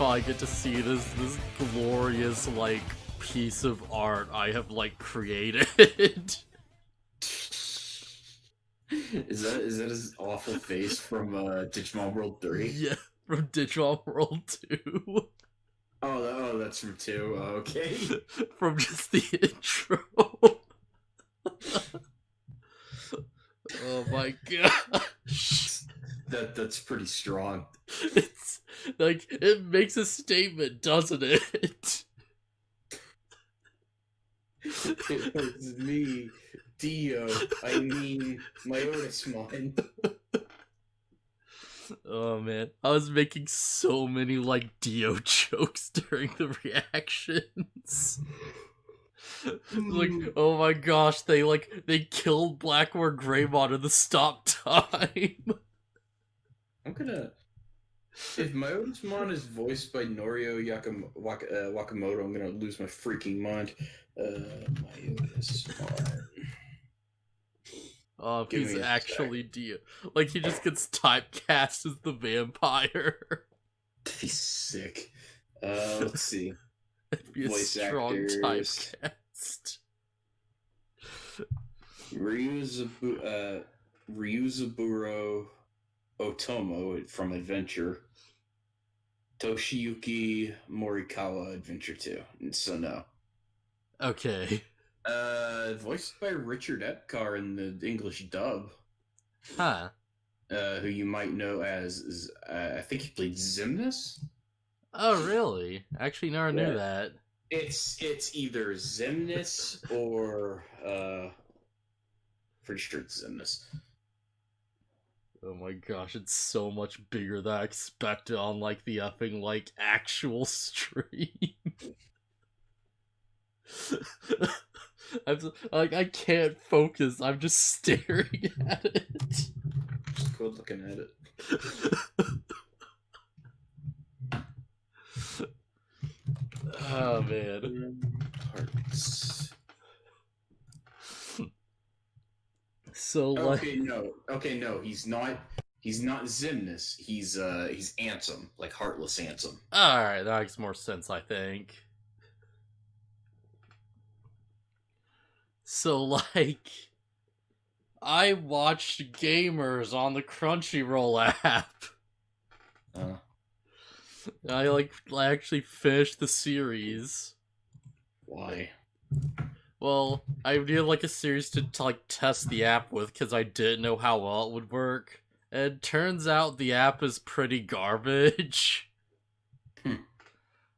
finally get to see this glorious like piece of art I have like created. Is that his awful face from Digimon World 3? Yeah, from Digimon World 2. Oh, that's from 2. Oh, okay. From just the intro. Oh my gosh. That's pretty strong. It's like it makes a statement, doesn't it? It was me, Dio. I mean, my Anispective. Oh man, I was making so many like Dio jokes during the reactions. Like, oh my gosh, they killed Blackmore Greymon in the stop time. I'm gonna. If my Anispective is voiced by Norio Wakamoto, I'm gonna lose my freaking mind. My Anispective. Oh, if he's actually Dio. Like, he just gets typecast as the vampire. He's sick. Let's see. It'd be Voice a strong actors. typecast. Ryuzaburo Otomo from Adventure. Toshiyuki Morikawa, Adventure 2. So no. Okay. Voiced by Richard Epcar in the English dub. Huh. Who you might know as I think he played Xemnas. Oh, really? Actually, never knew that. It's either Xemnas or pretty sure it's Xemnas. Oh my gosh, it's so much bigger than I expected on like the effing like actual stream. I can't focus. I'm just staring at it. Just go looking at it. Oh man. Hearts. So like okay, no, he's not Xemnas. He's Ansem, like Heartless Ansem. Alright, that makes more sense, I think. So like I watched Gamers on the Crunchyroll app. I actually finished the series. Why? Well, I did like a series to like test the app with because I didn't know how well it would work. And it turns out the app is pretty garbage.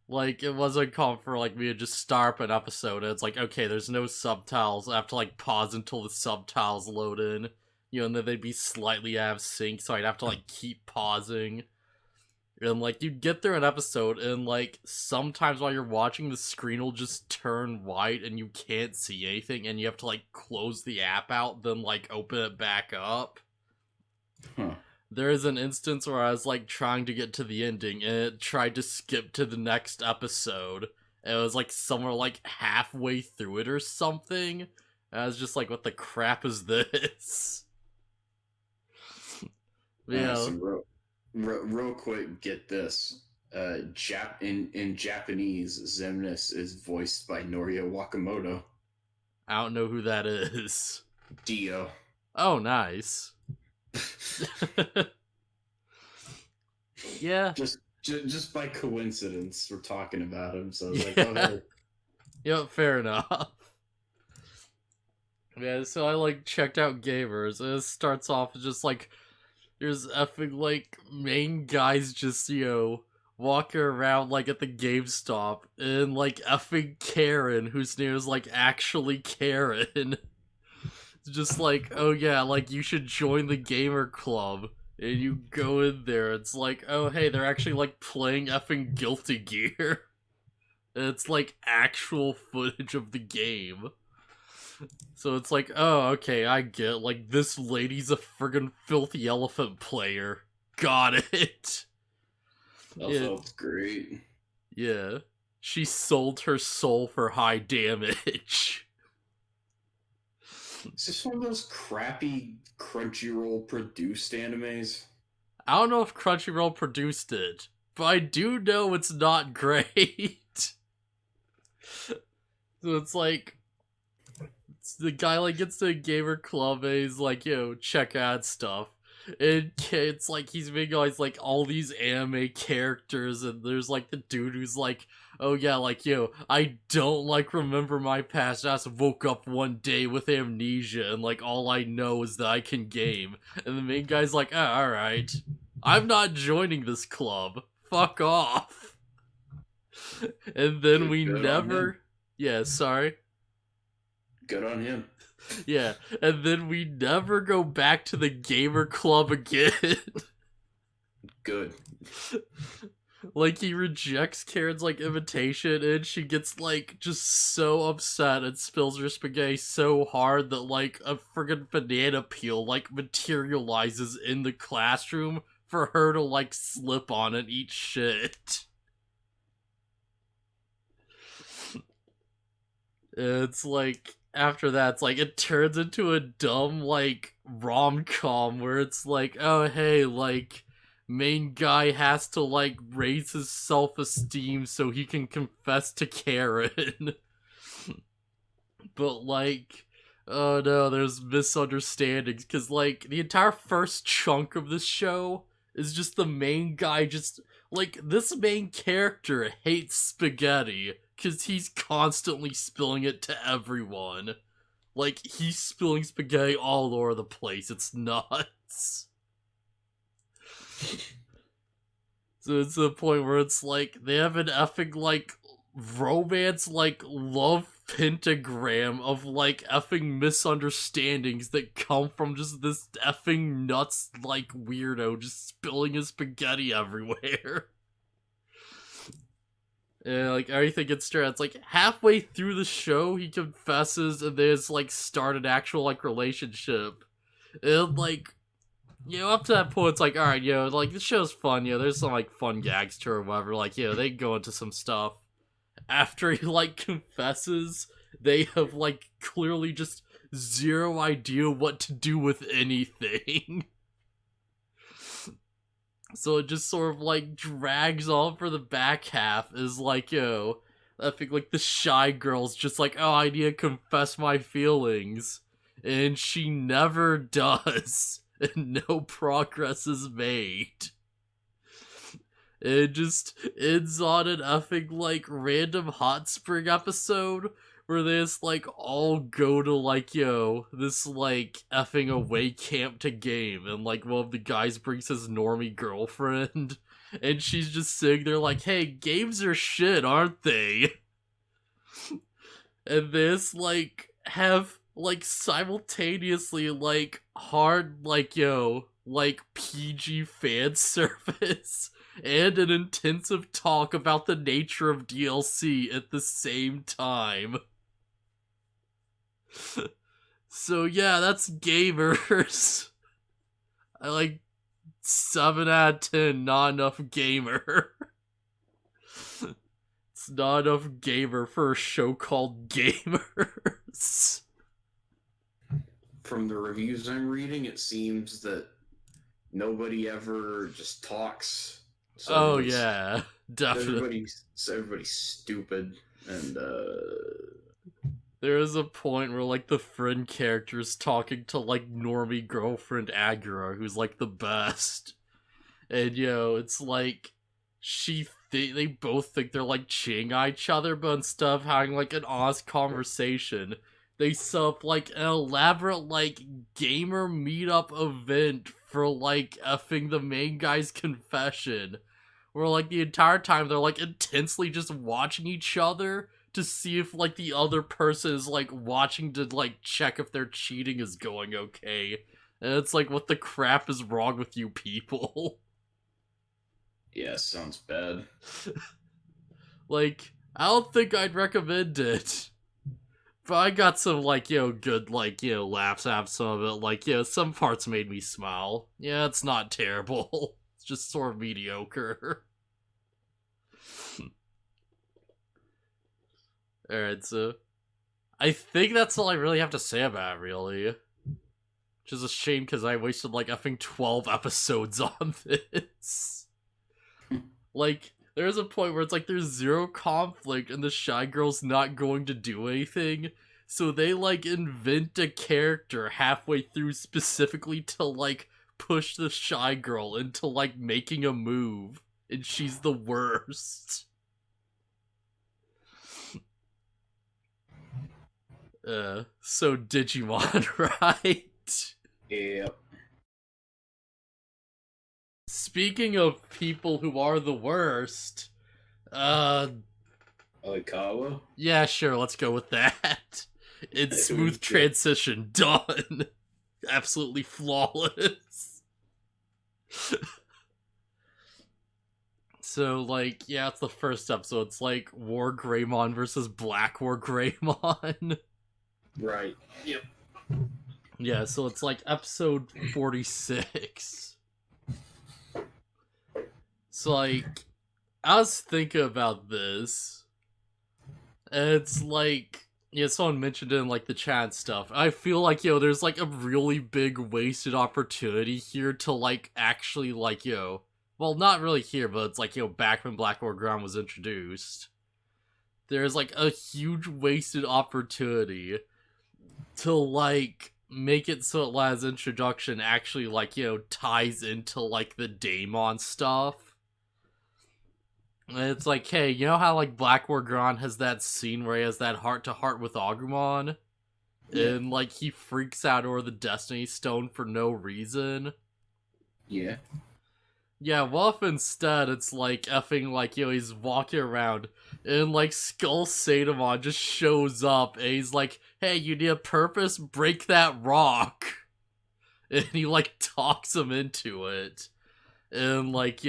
Like, it wasn't common for like me to just start up an episode and it's like, okay, there's no subtitles. I have to like pause until the subtitles load in. You know, and then they'd be slightly out of sync, so I'd have to like keep pausing. And like you'd get there an episode and like sometimes while you're watching the screen will just turn white and you can't see anything and you have to like close the app out then like open it back up. There is an instance where I was like trying to get to the ending and it tried to skip to the next episode. And it was like somewhere like halfway through it or something. And I was just like, what the crap is this? Yeah. So real quick, get this. In Japanese, Xemnas is voiced by Norio Wakamoto. I don't know who that is. Dio. Oh, nice. Yeah. Just by coincidence, we're talking about him, so I was like, oh, hey. Yep, fair enough. Yeah, so I like checked out Gamers, and it starts off just like there's effing like main guys just, you know, walking around like at the GameStop and like effing Karen, whose name is like actually Karen. Just like, oh yeah, like you should join the gamer club. And you go in there, it's like, oh hey, they're actually like playing effing Guilty Gear. And it's like actual footage of the game. So it's like, oh okay, I get, like this lady's a friggin' Filthy Elephant player. Got it. That felt great. Yeah. She sold her soul for high damage. Is this one of those crappy Crunchyroll produced animes? I don't know if Crunchyroll produced it. but I do know it's not great. So it's like, the guy like gets to a gamer club and he's like, yo, check out stuff. And it's like he's making all these anime characters, and there's like the dude who's like, oh yeah, like, yo, I don't like remember my past. I just woke up one day with amnesia and like all I know is that I can game. And the main guy's like, alright, I'm not joining this club. Fuck off. And then we never. Yeah, sorry. Good on him. Yeah, and then we never go back to the gamer club again. Good. Like, he rejects Karen's, like, invitation, and she gets, like, just so upset and spills her spaghetti so hard that, like, a friggin' banana peel, like, materializes in the classroom for her to, like, slip on and eat shit. It's like, after that, it's like, it turns into a dumb, like, rom-com where it's like, oh, hey, like, main guy has to, like, raise his self-esteem so he can confess to Karen. But, like, oh no, there's misunderstandings, because, like, the entire first chunk of this show is just the main guy just, like, this main character hates spaghetti, because he's constantly spilling it to everyone. Like, he's spilling spaghetti all over the place. It's nuts. So it's to the point where it's like, they have an effing, like, romance, like, love pentagram of, like, effing misunderstandings that come from just this effing nuts, like, weirdo just spilling his spaghetti everywhere. And, like, everything gets straight. It's like, halfway through the show, he confesses, and there's, like, start an actual, like, relationship. And, like, you know, up to that point, it's like, alright, you know, like, this show's fun, you know, there's some, like, fun gags to it or whatever, like, you know, they go into some stuff. After he, like, confesses, they have, like, clearly just zero idea what to do with anything. So it just sort of, like, drags on for the back half, is like, yo, I think, like, the shy girl's just like, oh, I need to confess my feelings. And she never does. And no progress is made. It just ends on an effing, like, random hot spring episode where they just, like, all go to, like, yo, this, like, effing away camp to game, and, like, one of the guys brings his normie girlfriend, and she's just sitting there like, hey, games are shit, aren't they? And this, like, have, like, simultaneously, like, hard, like, yo, like, PG fan service and an intensive talk about the nature of DLC at the same time. So yeah, that's gamers. I like 7 out of 10, not enough gamer. It's not enough gamer for a show called Gamers. From the reviews I'm reading, it seems that nobody ever just talks. So oh yeah, definitely. Everybody's stupid, and there is a point where, like, the friend character is talking to, like, normie girlfriend Agura, who's, like, the best. And, yo, it's like, they both think they're, like, cheating at each other, but instead of having, like, an honest conversation, they set up, like, an elaborate, like, gamer meetup event for, like, effing the main guy's confession. Where, like, the entire time they're, like, intensely just watching each other to see if, like, the other person is, like, watching to, like, check if their cheating is going okay. And it's like, what the crap is wrong with you people? Yeah, sounds bad. Like, I don't think I'd recommend it. But I got some, like, you know, good, like, you know, laughs out of some of it. Like, you know, some parts made me smile. Yeah, it's not terrible. It's just sort of mediocre. Alright, so I think that's all I really have to say about it, really. Which is a shame, because I wasted, like, I think 12 episodes on this. Like, there's a point where it's like there's zero conflict and the shy girl's not going to do anything. So they, like, invent a character halfway through specifically to, like, push the shy girl into, like, making a move. And she's the worst. So Digimon, right? Yep. Speaking of people who are the worst, Oikawa? yeah, sure, let's go with that. It's smooth transition, done. Absolutely flawless. So, like, yeah, it's the first episode. It's like War Greymon versus Black War Greymon. Right. Yep. Yeah, so it's like episode 46. So, like, I was thinking about this. And it's like, yeah, someone mentioned it in, like, the chat and stuff. I feel like, there's, like, a really big wasted opportunity here to, like, actually, like, well, not really here, but it's like, back when Black War Ground was introduced. There's, like, a huge wasted opportunity to, like, make it so Lad's introduction actually, like, ties into, like, the Daemon stuff. And it's like, hey, you know how, like, Black War Ground has that scene where he has that heart-to-heart with Agumon? Yeah. And, like, he freaks out over the Destiny Stone for no reason? Yeah. Yeah, well, if instead it's like effing, like, he's walking around and, like, Skull Sadamon just shows up and he's like, hey, you need a purpose? Break that rock. And he, like, talks him into it. And, like,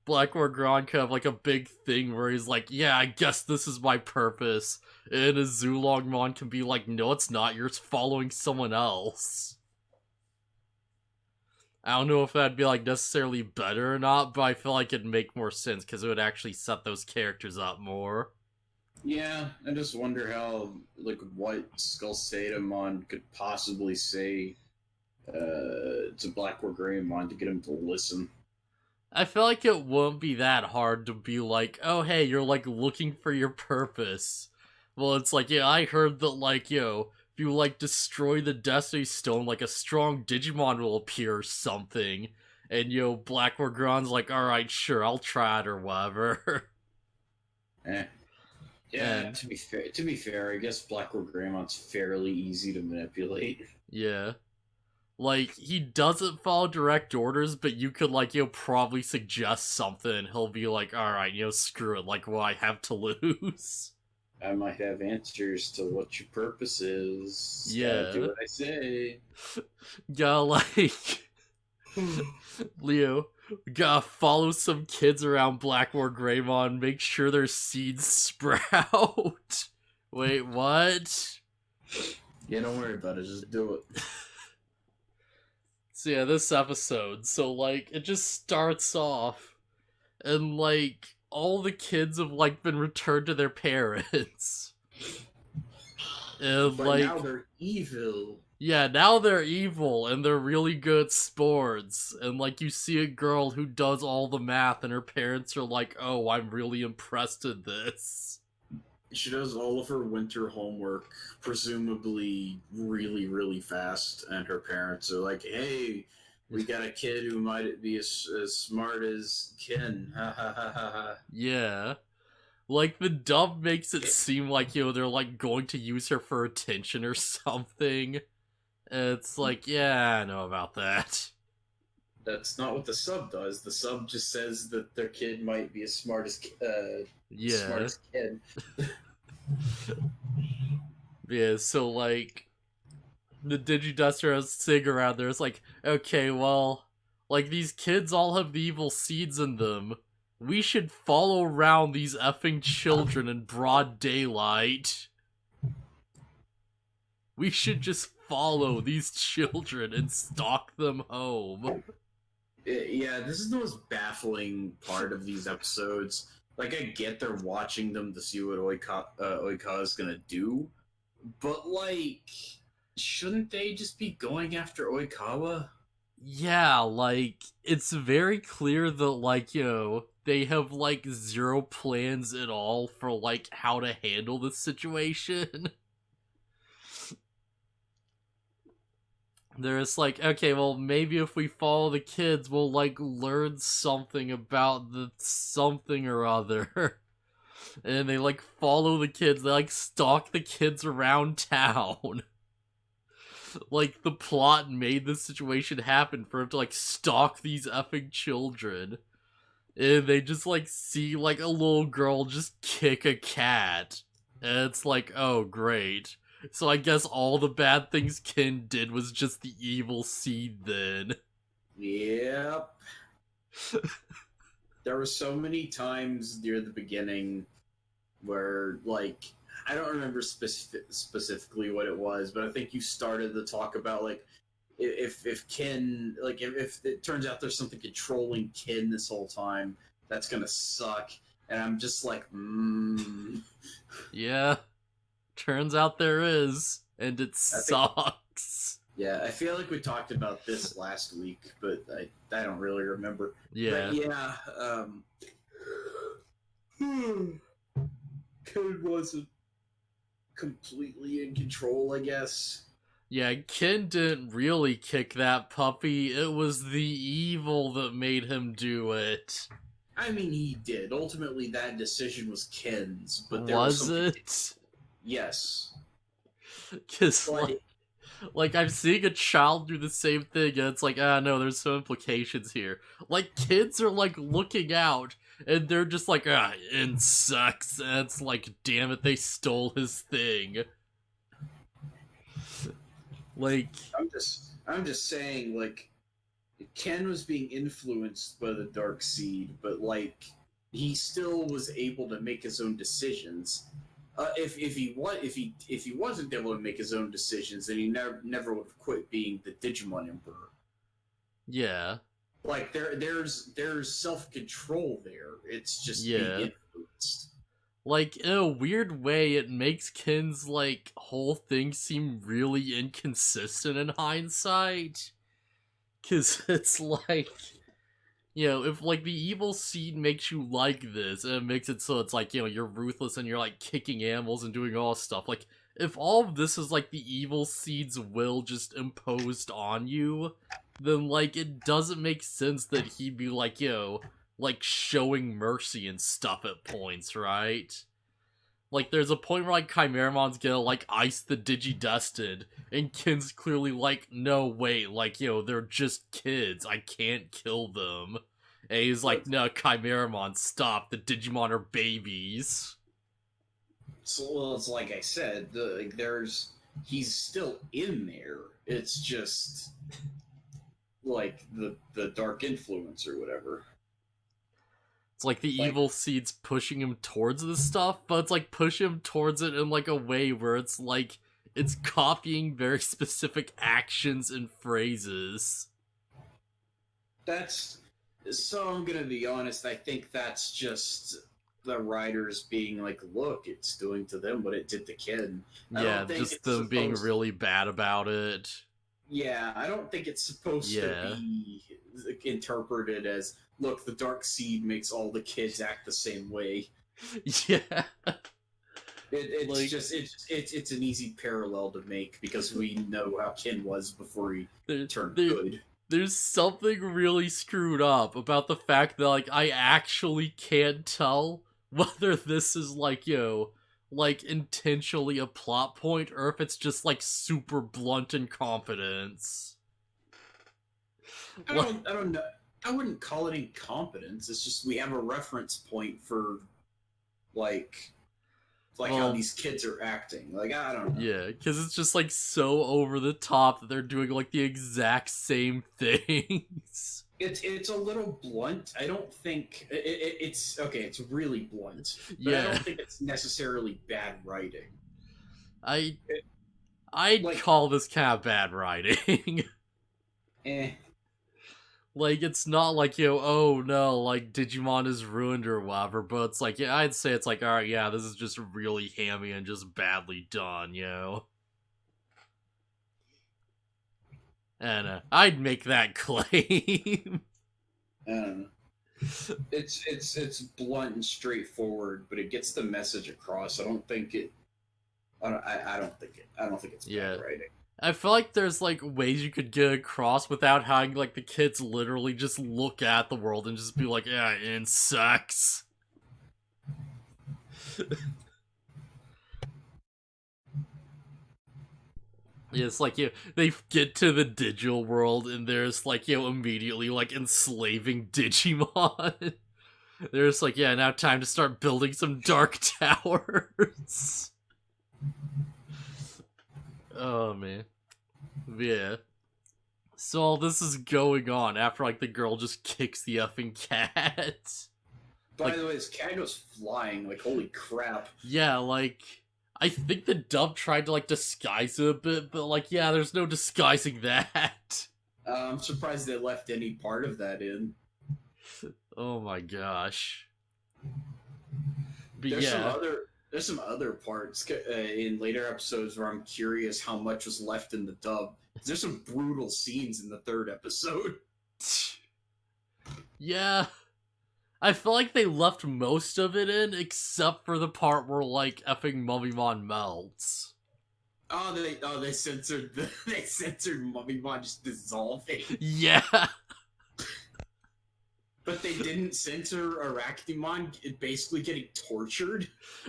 Black War Ground could have, like, a big thing where he's like, yeah, I guess this is my purpose. And a Zulongmon can be like, no, it's not, you're following someone else. I don't know if that'd be, like, necessarily better or not, but I feel like it'd make more sense, because it would actually set those characters up more. Yeah, I just wonder how, like, what Skull Sadamon could possibly say to Black War Greymon to get him to listen. I feel like it won't be that hard to be like, oh, hey, you're, like, looking for your purpose. Well, it's like, yeah, I heard that, like, if you, like, destroy the Destiny Stone, like, a strong Digimon will appear or something. And, Black War Ground's like, alright, sure, I'll try it or whatever. Yeah, and, to be fair, I guess Black War Greymon's fairly easy to manipulate. Yeah. Like, he doesn't follow direct orders, but you could, like, probably suggest something. He'll be like, alright, screw it, like, what I have to lose. I might have answers to what your purpose is. Yeah. Gotta do what I say. Gotta, like... Leo, gotta follow some kids around Black War Greymon, make sure their seeds sprout. Wait, what? Yeah, don't worry about it, just do it. So yeah, this episode, so, like, it just starts off, and, like, all the kids have, like, been returned to their parents. And, but like, now they're evil. Yeah, now they're evil, and they're really good at sports. And, like, you see a girl who does all the math, and her parents are like, oh, I'm really impressed at this. She does all of her winter homework, presumably really, really fast, and her parents are like, hey, we got a kid who might be as smart as Ken. Ha ha ha ha ha. Yeah. Like, the dub makes it seem like, they're, like, going to use her for attention or something. It's like, yeah, I know about that. That's not what the sub does. The sub just says that their kid might be as smart as kid. Yeah, so, like, the Digiduster has Sig around there. It's like, okay, well, like, these kids all have the evil seeds in them. We should follow around these effing children in broad daylight. We should just follow these children and stalk them home. Yeah, this is the most baffling part of these episodes. Like, I get they're watching them to see what Oikawa is gonna do, but, like, shouldn't they just be going after Oikawa? Yeah, like, it's very clear that, like, they have like zero plans at all for like how to handle this situation. They're just like, okay, well, maybe if we follow the kids, we'll like learn something about the something or other. And they like follow the kids, they like stalk the kids around town. Like the plot made this situation happen for him to like stalk these effing children. And they just like see like a little girl just kick a cat. And it's like, oh great. So I guess all the bad things Ken did was just the evil seed then. Yep. There were so many times near the beginning where, like, I don't remember specifically what it was, but I think you started to talk about, like, if Ken, like, if it turns out there's something controlling Ken this whole time, that's gonna suck. And I'm just like, Yeah. Turns out there is, and it sucks. Yeah, I feel like we talked about this last week, but I don't really remember. Yeah. But yeah, Ken wasn't completely in control, I guess. Yeah, Ken didn't really kick that puppy. It was the evil that made him do it. I mean, he did. Ultimately, that decision was Ken's, but there was was it? Yes. Because, like, I'm seeing a child do the same thing, and it's like, no, there's some implications here. Like, kids are, like, looking out, and they're just like, insects, and it's like, damn it, they stole his thing. Like... I'm just saying, like, Ken was being influenced by the dark seed, but, like, he still was able to make his own decisions. If he wasn't able to make his own decisions, then he never would have quit being the Digimon Emperor. Yeah. Like there's self-control there. It's just being influenced. Like, in a weird way, it makes Ken's like whole thing seem really inconsistent in hindsight. 'Cause it's like, you know, if like the evil seed makes you like this, and it makes it so it's like, you know, you're ruthless and you're like kicking animals and doing all this stuff. Like, if all of this is like the evil seed's will just imposed on you, then like it doesn't make sense that he'd be like, you know, like showing mercy and stuff at points, right? Like, there's a point where, like, Chimeramon's gonna, like, ice the Digidestined, and Ken's clearly like, no, wait, like, you know, they're just kids, I can't kill them. And he's like, no, Chimeramon, stop, the Digimon are babies. So, well, it's like I said, he's still in there, it's just, like, the dark influence or whatever. It's like the evil seed's pushing him towards this stuff, but it's like push him towards it in like a way where it's like it's copying very specific actions and phrases. So I'm gonna be honest, I think that's just the writers being like, look, it's doing to them what it did to Ken. Yeah, just them being really bad about it. Yeah, I don't think it's supposed to be interpreted as, look, the dark seed makes all the kids act the same way. Yeah. It's an easy parallel to make because we know how Ken was before he turned good. There's something really screwed up about the fact that, like, I actually can't tell whether this is, like, you know, like, intentionally a plot point or if it's just, like, super blunt incompetence. I don't know. I wouldn't call it incompetence. It's just we have a reference point for, like how these kids are acting. Like, I don't know. Yeah, because it's just, like, so over the top that they're doing, like, the exact same things. It's a little blunt. I don't think... It's... Okay, it's really blunt. But I don't think it's necessarily bad writing. I'd call this kind of bad writing. Like, it's not like, you know, oh no, like, Digimon is ruined or whatever, but it's like, yeah, I'd say it's like, alright, yeah, this is just really hammy and just badly done, you know? And, I'd make that claim. It's blunt and straightforward, but it gets the message across. I don't think it's Yeah. bad writing. I feel like there's like ways you could get across without having like the kids literally just look at the world and just be like, yeah, insects. Yeah, it's like, they get to the digital world and there's like, immediately like enslaving Digimon. There's like, yeah, now time to start building some dark towers. Oh man. Yeah. So all this is going on after like the girl just kicks the effing cat. By the way, this cat goes flying, like, holy crap. Yeah, like, I think the dub tried to like disguise it a bit, but like, yeah, there's no disguising that. I'm surprised they left any part of that in. Oh my gosh. But There's some other parts in later episodes where I'm curious how much was left in the dub. There's some brutal scenes in the third episode. Yeah. I feel like they left most of it in, except for the part where like effing Mummymon melts. They censored Mummymon just dissolving. Yeah. But they didn't censor Arachnimon basically getting tortured.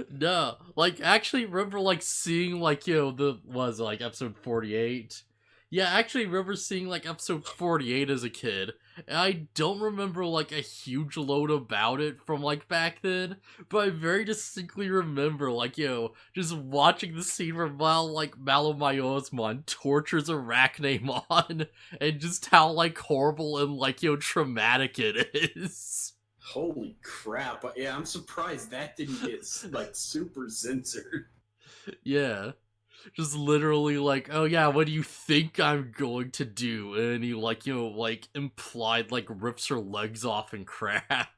No, like actually remember like seeing like like episode 48. Yeah, I actually remember seeing like episode 48 as a kid. And I don't remember like a huge load about it from like back then, but I very distinctly remember like just watching the scene where Malamayoasmon tortures Arachnamon and just how like horrible and like traumatic it is. Holy crap! Yeah, I'm surprised that didn't get like super censored. Yeah. Just literally like, oh yeah, what do you think I'm going to do? And he like, implied like rips her legs off and crap.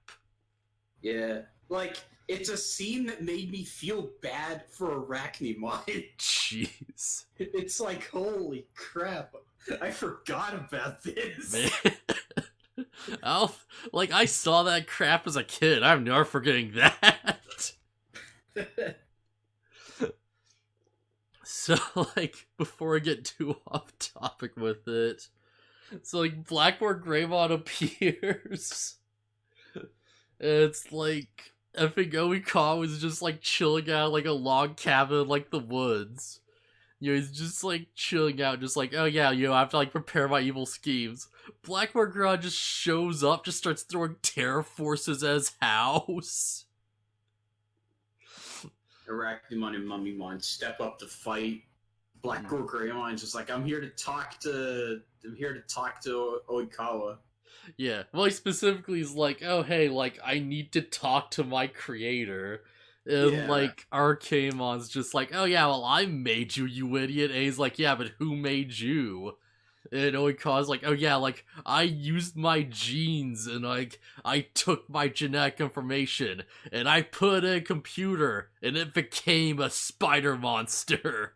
Yeah, like, it's a scene that made me feel bad for Arachnimon. Jeez. It's like, holy crap, I forgot about this. Man. I saw that crap as a kid. I'm never forgetting that. So, like, before I get too off topic with it, so, like, Blackboard Greymon appears. It's like, effing Oikawa was just, like, chilling out, like, a log cabin, like, the woods. He's just, like, chilling out, just like, oh yeah, I have to, like, prepare my evil schemes. Blackboard Greymon just shows up, just starts throwing terror forces at his house. Arachnimon and Mummymon step up to fight. Blackboard Greymon's just like, I'm here to talk to Oikawa. Yeah, well, he specifically is like, oh hey, like, I need to talk to my creator. And like, Arcanemon's just like, oh yeah, well, I made you, you idiot. And he's like, yeah, but who made you? And Oikawa's like, oh yeah, like, I used my genes and like, I took my genetic information and I put it in a computer and it became a spider monster.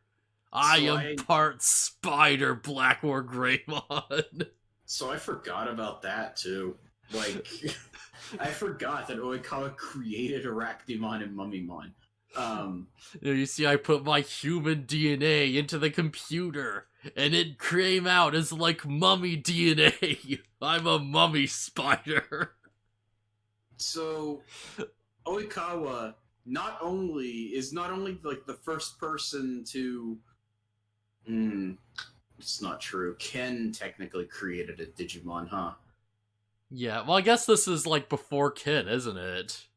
I am part spider, Blackboard Greymon. So I forgot about that too. Like, I forgot that Oikawa created Arachnimon and Mummymon. You see, I put my human DNA into the computer, and it came out as like mummy DNA. I'm a mummy spider. So, Oikawa is not only like the first person to. It's not true. Ken technically created a Digimon, huh? Yeah, well, I guess this is like before Ken, isn't it?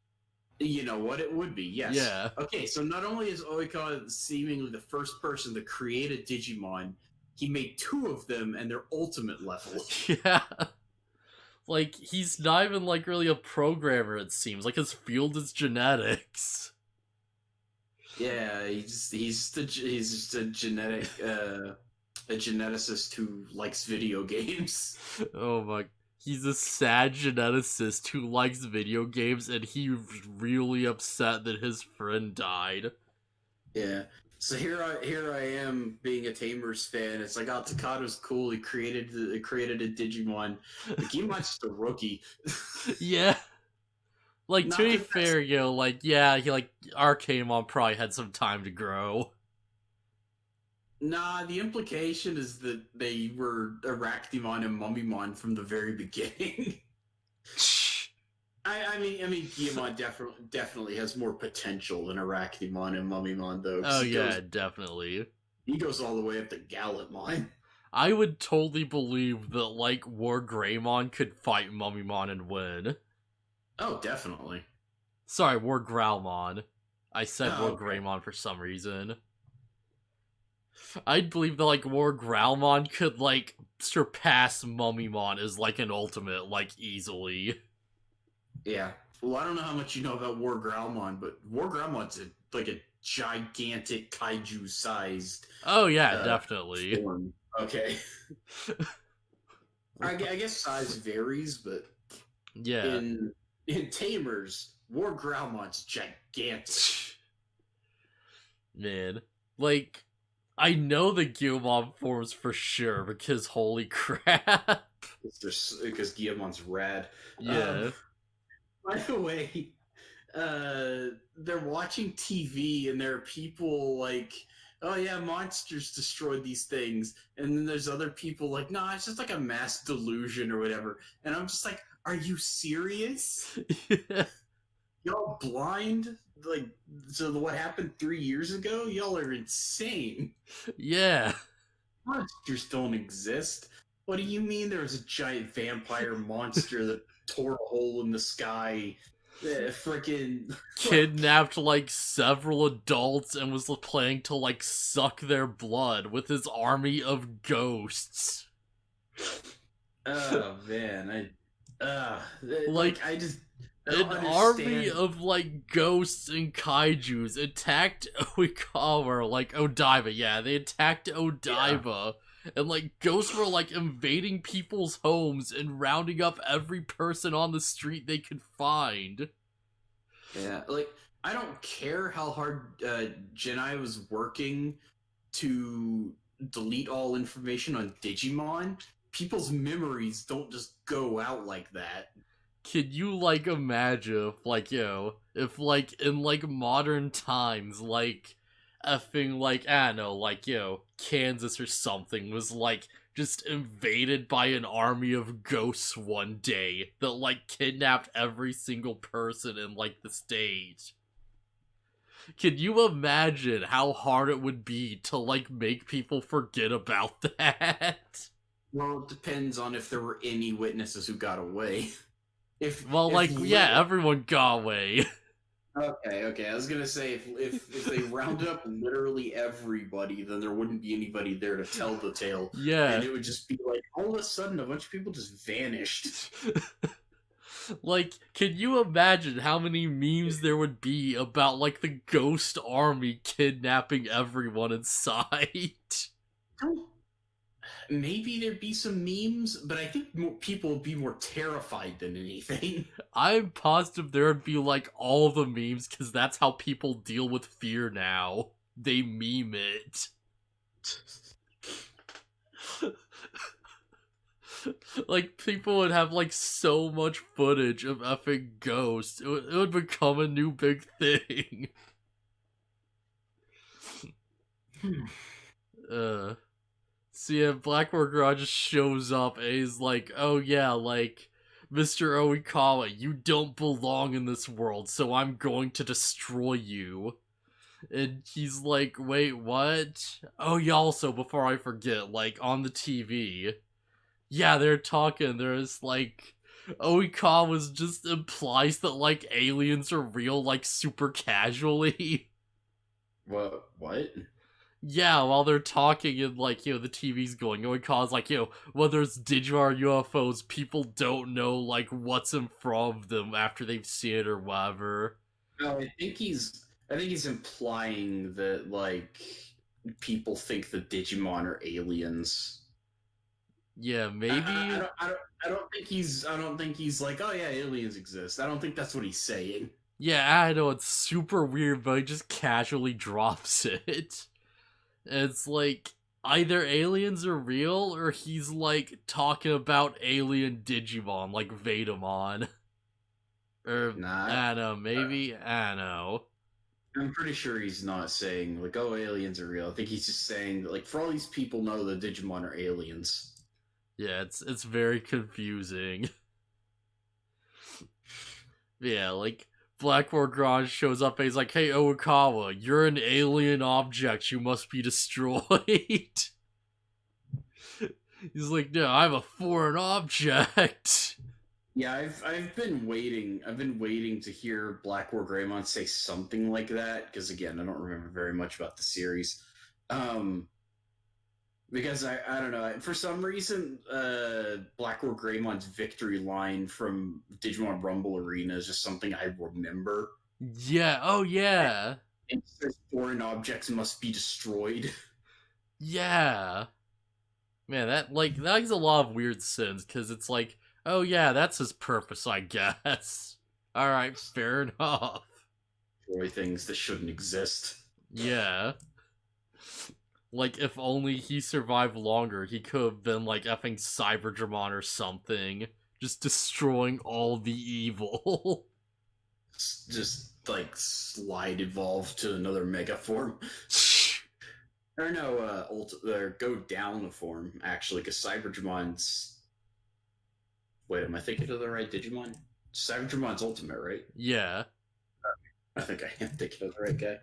You know what? It would be, yes. Yeah. Okay, so not only is Oikawa seemingly the first person to create a Digimon, he made 2 of them and they're ultimate level. Yeah. Like, he's not even like really a programmer, it seems. Like, his field is genetics. Yeah, he's just a geneticist who likes video games. Oh my. He's a sad geneticist who likes video games, and he's really upset that his friend died. Yeah. So here I am being a Tamers fan. It's like, oh, Takado's cool. He created a Digimon. But Gimon's just a rookie. Yeah. Like, to Not be that that's fair, like, yeah, Arcanemon probably had some time to grow. Nah, the implication is that they were Arachnimon and Mummymon from the very beginning. I mean, Guillemot definitely has more potential than Arachnimon and Mummymon, though. Oh, yeah, definitely. He goes all the way up to Gallantmon. I would totally believe that, like, War Greymon could fight Mummymon and win. Oh, definitely. Sorry, War Growlmon. I said War okay. Greymon for some reason. I'd believe that, like, War Growlmon could, like, surpass Mummymon as, like, an ultimate, like, easily. Yeah. Well, I don't know how much you know about War Growlmon, but War Growlmon's like a gigantic kaiju-sized. Oh, yeah, definitely. Form. Okay. I guess size varies, but yeah. In Tamers, War Growlmon's gigantic. Man, like, I know the Guillemon forms for sure because holy crap. Because Guillemon's rad. Yeah. By the way, they're watching TV and there are people like, oh yeah, monsters destroyed these things. And then there's other people like, nah, it's just like a mass delusion or whatever. And I'm just like, are you serious? Y'all blind? Like, so what happened 3 years ago? Y'all are insane. Yeah. Monsters don't exist. What do you mean there was a giant vampire monster that tore a hole in the sky? Freaking Kidnapped, like, several adults and was planning to, like, suck their blood with his army of ghosts. Oh, man. I just... An army of, like, ghosts and kaijus attacked Oikawa, like, Odaiba. Yeah, they attacked Odaiba. Yeah. And, like, ghosts were, like, invading people's homes and rounding up every person on the street they could find. Yeah, like, I don't care how hard Genai was working to delete all information on Digimon. People's memories don't just go out like that. Can you, like, imagine if, like, if, like, in, like, modern times, like, effing, like, I don't know, like, Kansas or something was, like, just invaded by an army of ghosts one day that, like, kidnapped every single person in, like, the state. Can you imagine how hard it would be to, like, make people forget about that? Well, it depends on if there were any witnesses who got away. Yeah, everyone got away. Okay. I was gonna say if they rounded up literally everybody, then there wouldn't be anybody there to tell the tale. Yeah, and it would just be like all of a sudden a bunch of people just vanished. Like, can you imagine how many memes there would be about, like, the ghost army kidnapping everyone in sight? Maybe there'd be some memes, but I think people would be more terrified than anything. I'm positive there would be, like, all the memes, because that's how people deal with fear now. They meme it. Like, people would have, like, so much footage of effing ghosts. It would become a new big thing. So yeah, Blackboard Garage just shows up and he's like, oh yeah, like, Mr. Oikawa, you don't belong in this world, so I'm going to destroy you. And he's like, wait, what? Oh yeah, also, before I forget, like, on the TV, yeah, they're talking, there's like, Oikawa just implies that, like, aliens are real, like, super casually. What? Yeah, while they're talking and, like, the TV's going, Oikawa's like, whether it's Digimon or UFOs, people don't know, like, what's in front of them after they've seen it or whatever. No, I think he's implying that, like, people think the Digimon are aliens. Yeah, maybe. I don't think he's like, oh yeah, aliens exist. I don't think that's what he's saying. Yeah, I know, it's super weird, but he just casually drops it. It's like, either aliens are real, or he's like talking about alien Digimon, like VANDEMON. Or, Not. I don't know, maybe? I don't know. I'm pretty sure he's not saying like, "Oh, aliens are real." I think he's just saying like, for all these people know the Digimon are aliens. Yeah, it's very confusing. Yeah, like, Blackboard Garage shows up and he's like, "Hey, Oikawa, you're an alien object, you must be destroyed." He's like, "No, I'm a foreign object." Yeah, I've been waiting. I've been waiting to hear Black War Greymon say something like that because again, I don't remember very much about the series. Um, because I don't know, for some reason, Black War Greymon's victory line from Digimon Rumble Arena is just something I remember. Yeah, oh yeah. It says foreign objects must be destroyed. Yeah. Man, that makes a lot of weird sense, because it's like, oh yeah, that's his purpose, I guess. Alright, fair enough. Destroy things that shouldn't exist. Yeah. Like, if only he survived longer, he could have been like effing Cyberdramon or something. Just destroying all the evil. Just like slide evolve to another mega form. Or no, go down a form, actually, because Cyberdramon's. Wait, am I thinking of the right Digimon? Cyberdramon's ultimate, right? Yeah. I think I am thinking of the right guy.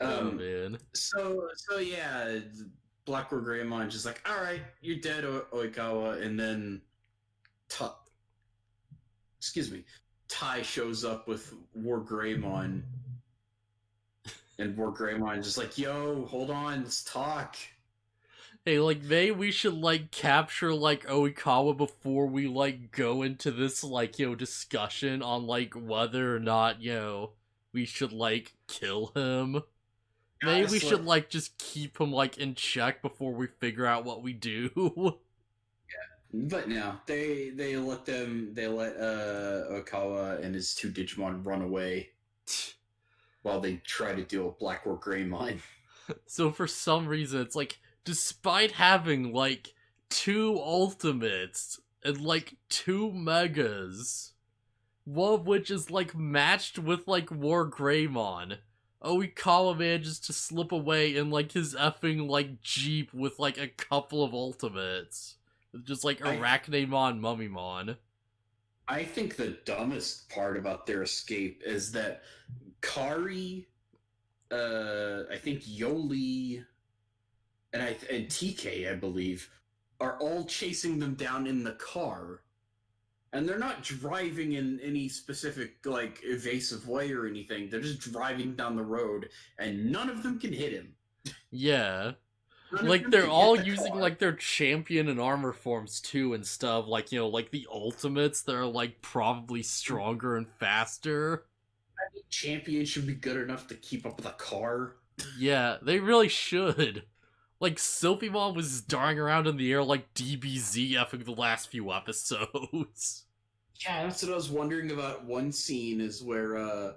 Oh man. So yeah, Black War Greymon just like, alright, you're dead, Oikawa, and then excuse me, Tai shows up with War Greymon, and War Greymon just like, yo, hold on, let's talk. Hey, like, maybe we should, like, capture, like, Oikawa before we, like, go into this, like, discussion on, like, whether or not, we should, like, kill him. Maybe we should, like, just keep him, like, in check before we figure out what we do. But no, they let Oikawa and his two Digimon run away while they try to deal with Black War Greymon. So for some reason, it's like, despite having, like, 2 ultimates and, like, 2 megas, one of which is, like, matched with, like, War Greymon, Oikawa manages to slip away in, like, his effing, like, Jeep with, like, a couple of ultimates. Just, like, Arachnamon, Mummymon. I think the dumbest part about their escape is that Kari, I think Yoli, and TK, I believe, are all chasing them down in the car. And they're not driving in any specific, like, evasive way or anything. They're just driving down the road, and none of them can hit him. Yeah. Like, they're all using, like, their champion and armor forms, too, and stuff. Like, like, the ultimates, they're, like, probably stronger and faster. I think champion should be good enough to keep up with a car. Yeah, they really should. Like, Sylphimon was darting around in the air like DBZ after the last few episodes. Yeah, that's what I was wondering about. One scene is where,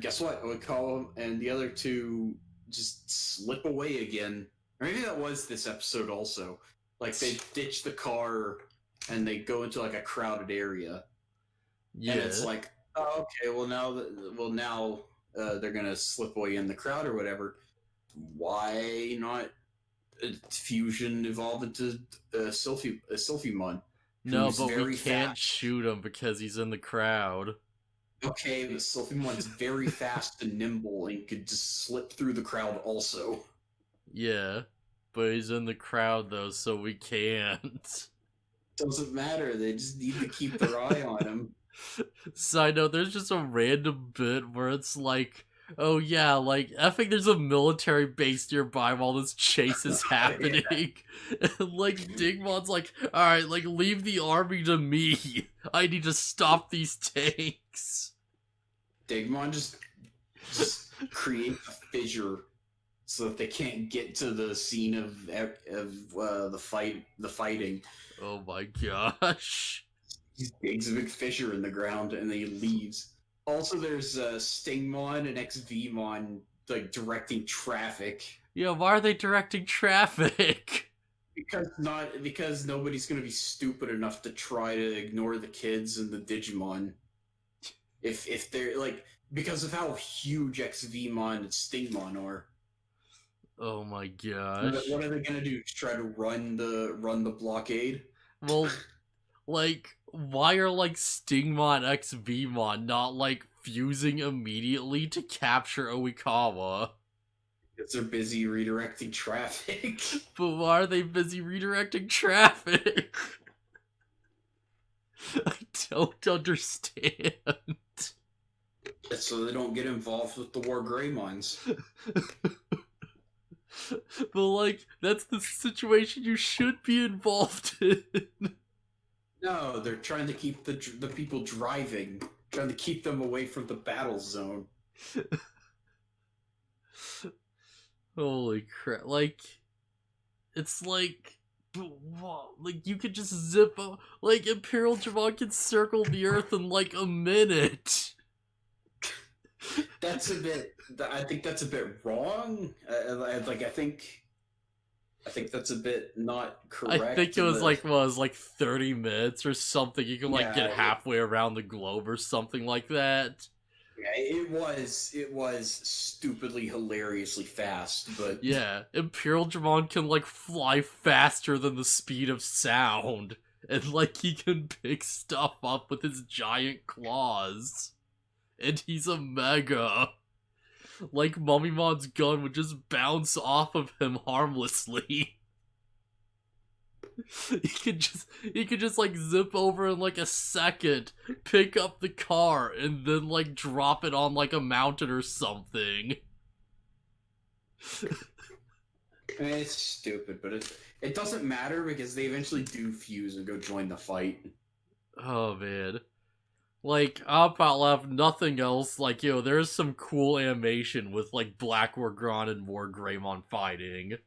guess what? Oikawa and the other two just slip away again. Or maybe that was this episode also. Like, they ditch the car and they go into, like, a crowded area. Yeah. And it's like, oh, okay, well, now they're gonna slip away in the crowd or whatever. Why not fusion evolve into Sylphimon? No, but we can't shoot him because he's in the crowd. Okay, but Sylphimon's very fast and nimble and could just slip through the crowd also. Yeah, but he's in the crowd though, so we can't. Doesn't matter, they just need to keep their eye on him. Side note, there's just a random bit where it's like, oh yeah, like, I think there's a military base nearby while this chase is happening. Yeah. And, like, Digmon's like, alright, like, leave the army to me. I need to stop these tanks. Digimon just create a fissure so that they can't get to the scene of the fighting. Oh my gosh. He digs a big fissure in the ground and then he leaves. Also, there's Stingmon and XVmon like directing traffic Yeah, why are they directing traffic? because nobody's gonna be stupid enough to try to ignore the kids and the Digimon if they're like because of how huge XVmon and Stingmon are. Oh my What gosh. are they gonna do? Try to run the blockade? Well, like, why are like Stingmon X Vmon not like fusing immediately to capture Oikawa? Because they're busy redirecting traffic. But why are they busy redirecting traffic? I don't understand. So they don't get involved with the War Greymons. But like, that's the situation you should be involved in. No, they're trying to keep the people driving, trying to keep them away from the battle zone. Holy crap! Like, it's like, like you could just zip. Like Imperial Javon can circle the Earth in like a minute. That's a bit. I think that's a bit wrong. I think that's a bit not correct. I think it was like 30 minutes or something. You can like get halfway around the globe or something like that. Yeah, it was stupidly hilariously fast, but yeah, Imperial Dramon can like fly faster than the speed of sound, and like he can pick stuff up with his giant claws, and he's a mega. Like Mummymon's gun would just bounce off of him harmlessly. he could just like zip over in like a second, pick up the car, and then like drop it on like a mountain or something. I mean, it's stupid, but it doesn't matter because they eventually do fuse and go join the fight. Oh man. Like, up out left, nothing else. Like, there's some cool animation with like Black Wargron and War Greymon fighting.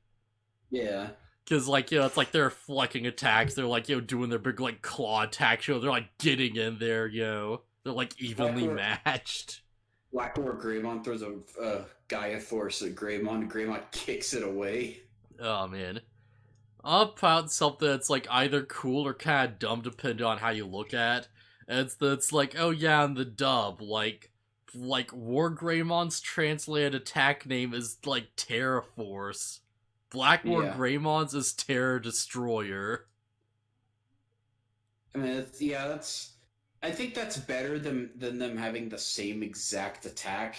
Yeah. Cause like, it's like they're flecking attacks, they're like, doing their big like claw attack they're like getting in there, They're like evenly matched. Black War Greymon throws a Gaia Force at Greymon, and Greymon kicks it away. Oh man. I'll out something that's like either cool or kinda dumb depending on how you look at. And it's like, oh yeah, in the dub, like War Greymon's translated attack name is like Terra Force. Black War Greymon's is Terror Destroyer. I mean, that's. I think that's better than them having the same exact attack.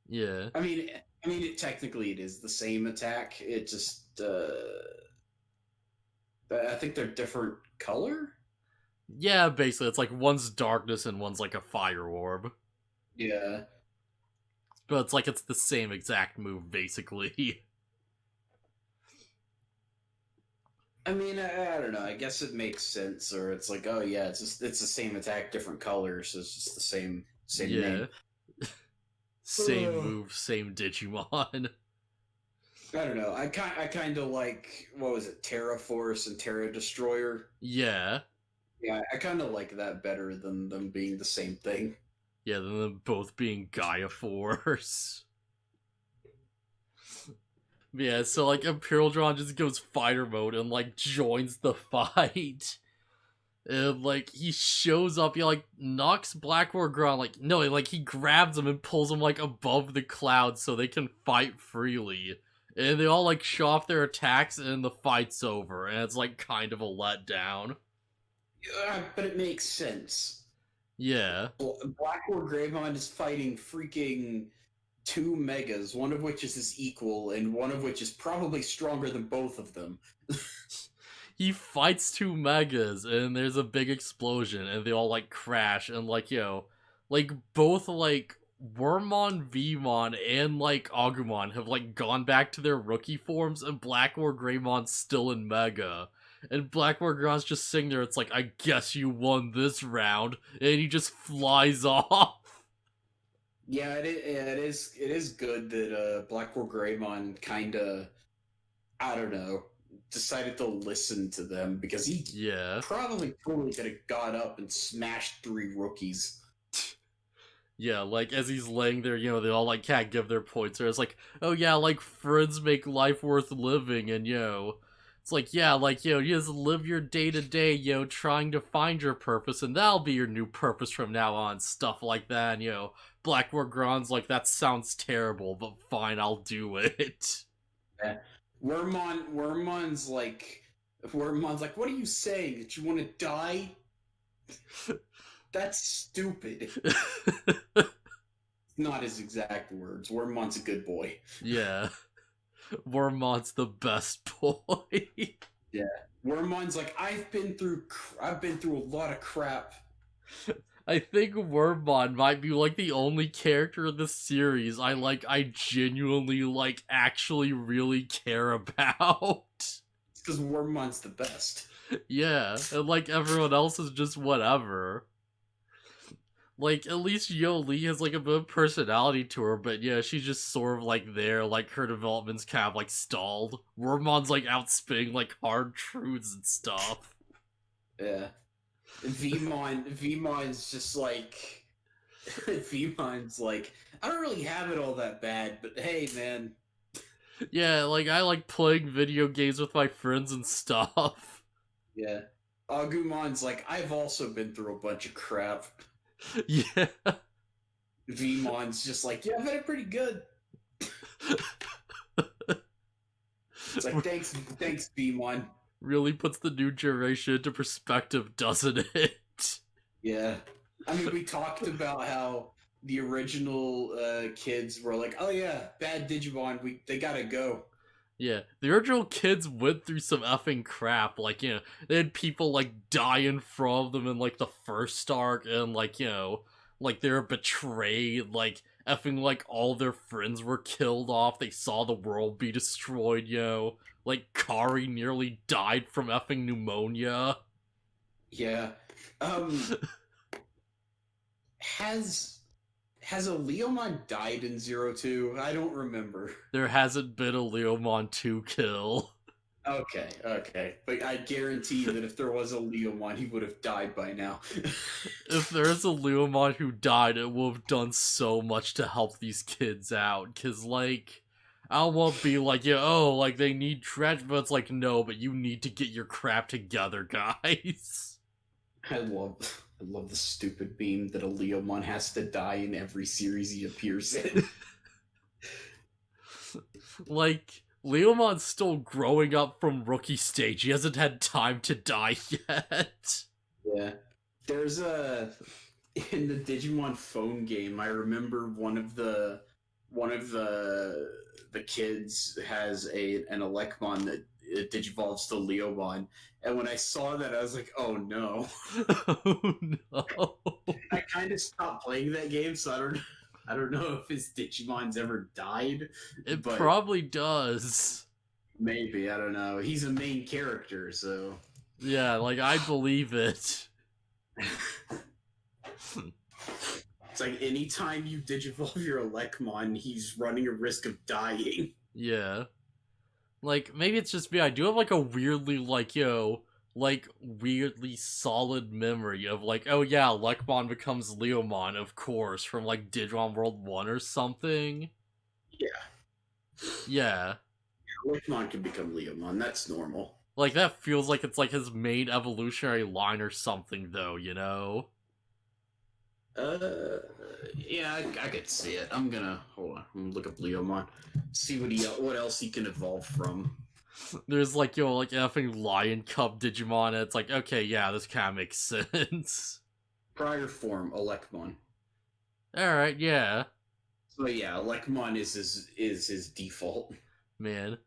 Yeah. I mean, technically it is the same attack. It just, I think they're different color. Yeah, basically, it's like one's darkness and one's like a fire orb. Yeah. But it's like it's the same exact move, basically. I mean, I don't know. I guess it makes sense, or it's like, oh yeah, it's the same attack, different colors. So it's just the same name. Same move, same Digimon. I don't know. I kind of like, what was it, Terra Force and Terra Destroyer? Yeah. Yeah, I kind of like that better than them being the same thing. Yeah, than them both being Gaia Force. Yeah, so like Imperial Dron just goes fighter mode and like joins the fight. And like he shows up, he like knocks Black Wargron, like no, like he grabs him and pulls him like above the clouds so they can fight freely. And they all like show off their attacks and the fight's over, and it's like kind of a letdown. Yeah, but it makes sense. Yeah. Black War Greymon is fighting freaking 2 megas, one of which is his equal, and one of which is probably stronger than both of them. He fights 2 megas, and there's a big explosion, and they all, like, crash, and, like, like, both, like, Wormmon, Vmon, and, like, Agumon have, like, gone back to their rookie forms, and Black War Greymon's still in Mega. And Black War Gron's just sitting there, it's like, I guess you won this round, and he just flies off. Yeah, it is good that Black War Greymon kinda, I don't know, decided to listen to them because he Yeah. probably totally could have got up and smashed 3 rookies. Yeah, like, as he's laying there, you know, they all, like, can't give their points. Or it's like, oh yeah, like, friends make life worth living, and, you know, it's like, yeah, like, you know, you just live your day-to-day, you know, trying to find your purpose, and that'll be your new purpose from now on, stuff like that, and, you know, Blackboard Gron's like, that sounds terrible, but fine, I'll do it. Yeah. Wormon's like, what are you saying? That you want to die? That's stupid. Not his exact words. Wormon's a good boy. Yeah. Wormon's the best boy. Yeah. Wormon's like, I've been through a lot of crap. I think Wormmon might be like the only character in the series I genuinely like actually really care about. It's because Wormon's the best. Yeah, and like everyone else is just whatever. Like, at least Yoli has like a bit of personality to her, but yeah, she's just sort of like there, like her development's kind of like stalled. Wormmon's like out spitting like hard truths and stuff. Yeah. Vmon's just like Vmon's like, I don't really have it all that bad, but hey man. Yeah, like I like playing video games with my friends and stuff. Yeah. Agumon's like, I've also been through a bunch of crap. Yeah. Vmon's just like, yeah, I've had it pretty good. It's like, thanks Vmon. Really puts the new generation into perspective, doesn't it? Yeah. I mean, we talked about how the original kids were like, oh yeah, bad Digimon, they gotta go. Yeah, the original kids went through some effing crap. Like, you know, they had people like die in front of them in like the first arc, and like, you know, like they were betrayed. Like, effing like all their friends were killed off. They saw the world be destroyed. You know, like Kari nearly died from effing pneumonia. Yeah. Has a Leomon died in 02? I don't remember. There hasn't been a Leomon 2 kill. Okay. But I guarantee that if there was a Leomon, he would have died by now. If there's a Leomon who died, it would have done so much to help these kids out. Cause, like, I won't be like, yeah, oh, like, they need trash, but it's like, no, but you need to get your crap together, guys. I love the stupid meme that a Leomon has to die in every series he appears in. Like, Leomon's still growing up from rookie stage. He hasn't had time to die yet. Yeah. There's in the Digimon phone game, I remember one of the kids has an Elecmon that digivolves to Leomon, and when I saw that, I was like, "Oh no!" Oh no! I kind of stopped playing that game, so I don't know if his Digimon's ever died. It probably does. Maybe, I don't know. He's a main character, so yeah, like I believe it. It's like anytime you digivolve your Elecmon, he's running a risk of dying. Yeah. Like, maybe it's just me. I do have, like, a weirdly, like, like, weirdly solid memory of, like, oh yeah, Elecmon becomes Leomon, of course, from, like, Digimon World 1 or something. Yeah. Yeah. Elecmon can become Leomon, that's normal. Like, that feels like it's, like, his main evolutionary line or something, though, you know? Yeah, I could see it. Hold on. I'm gonna look up Leomon, see what else he can evolve from. There's like, like effing Lion Cub Digimon, and it's like, okay, yeah, this kind of makes sense. Prior form, Elecmon. Alright, yeah. So yeah, Elecmon is his default. Man,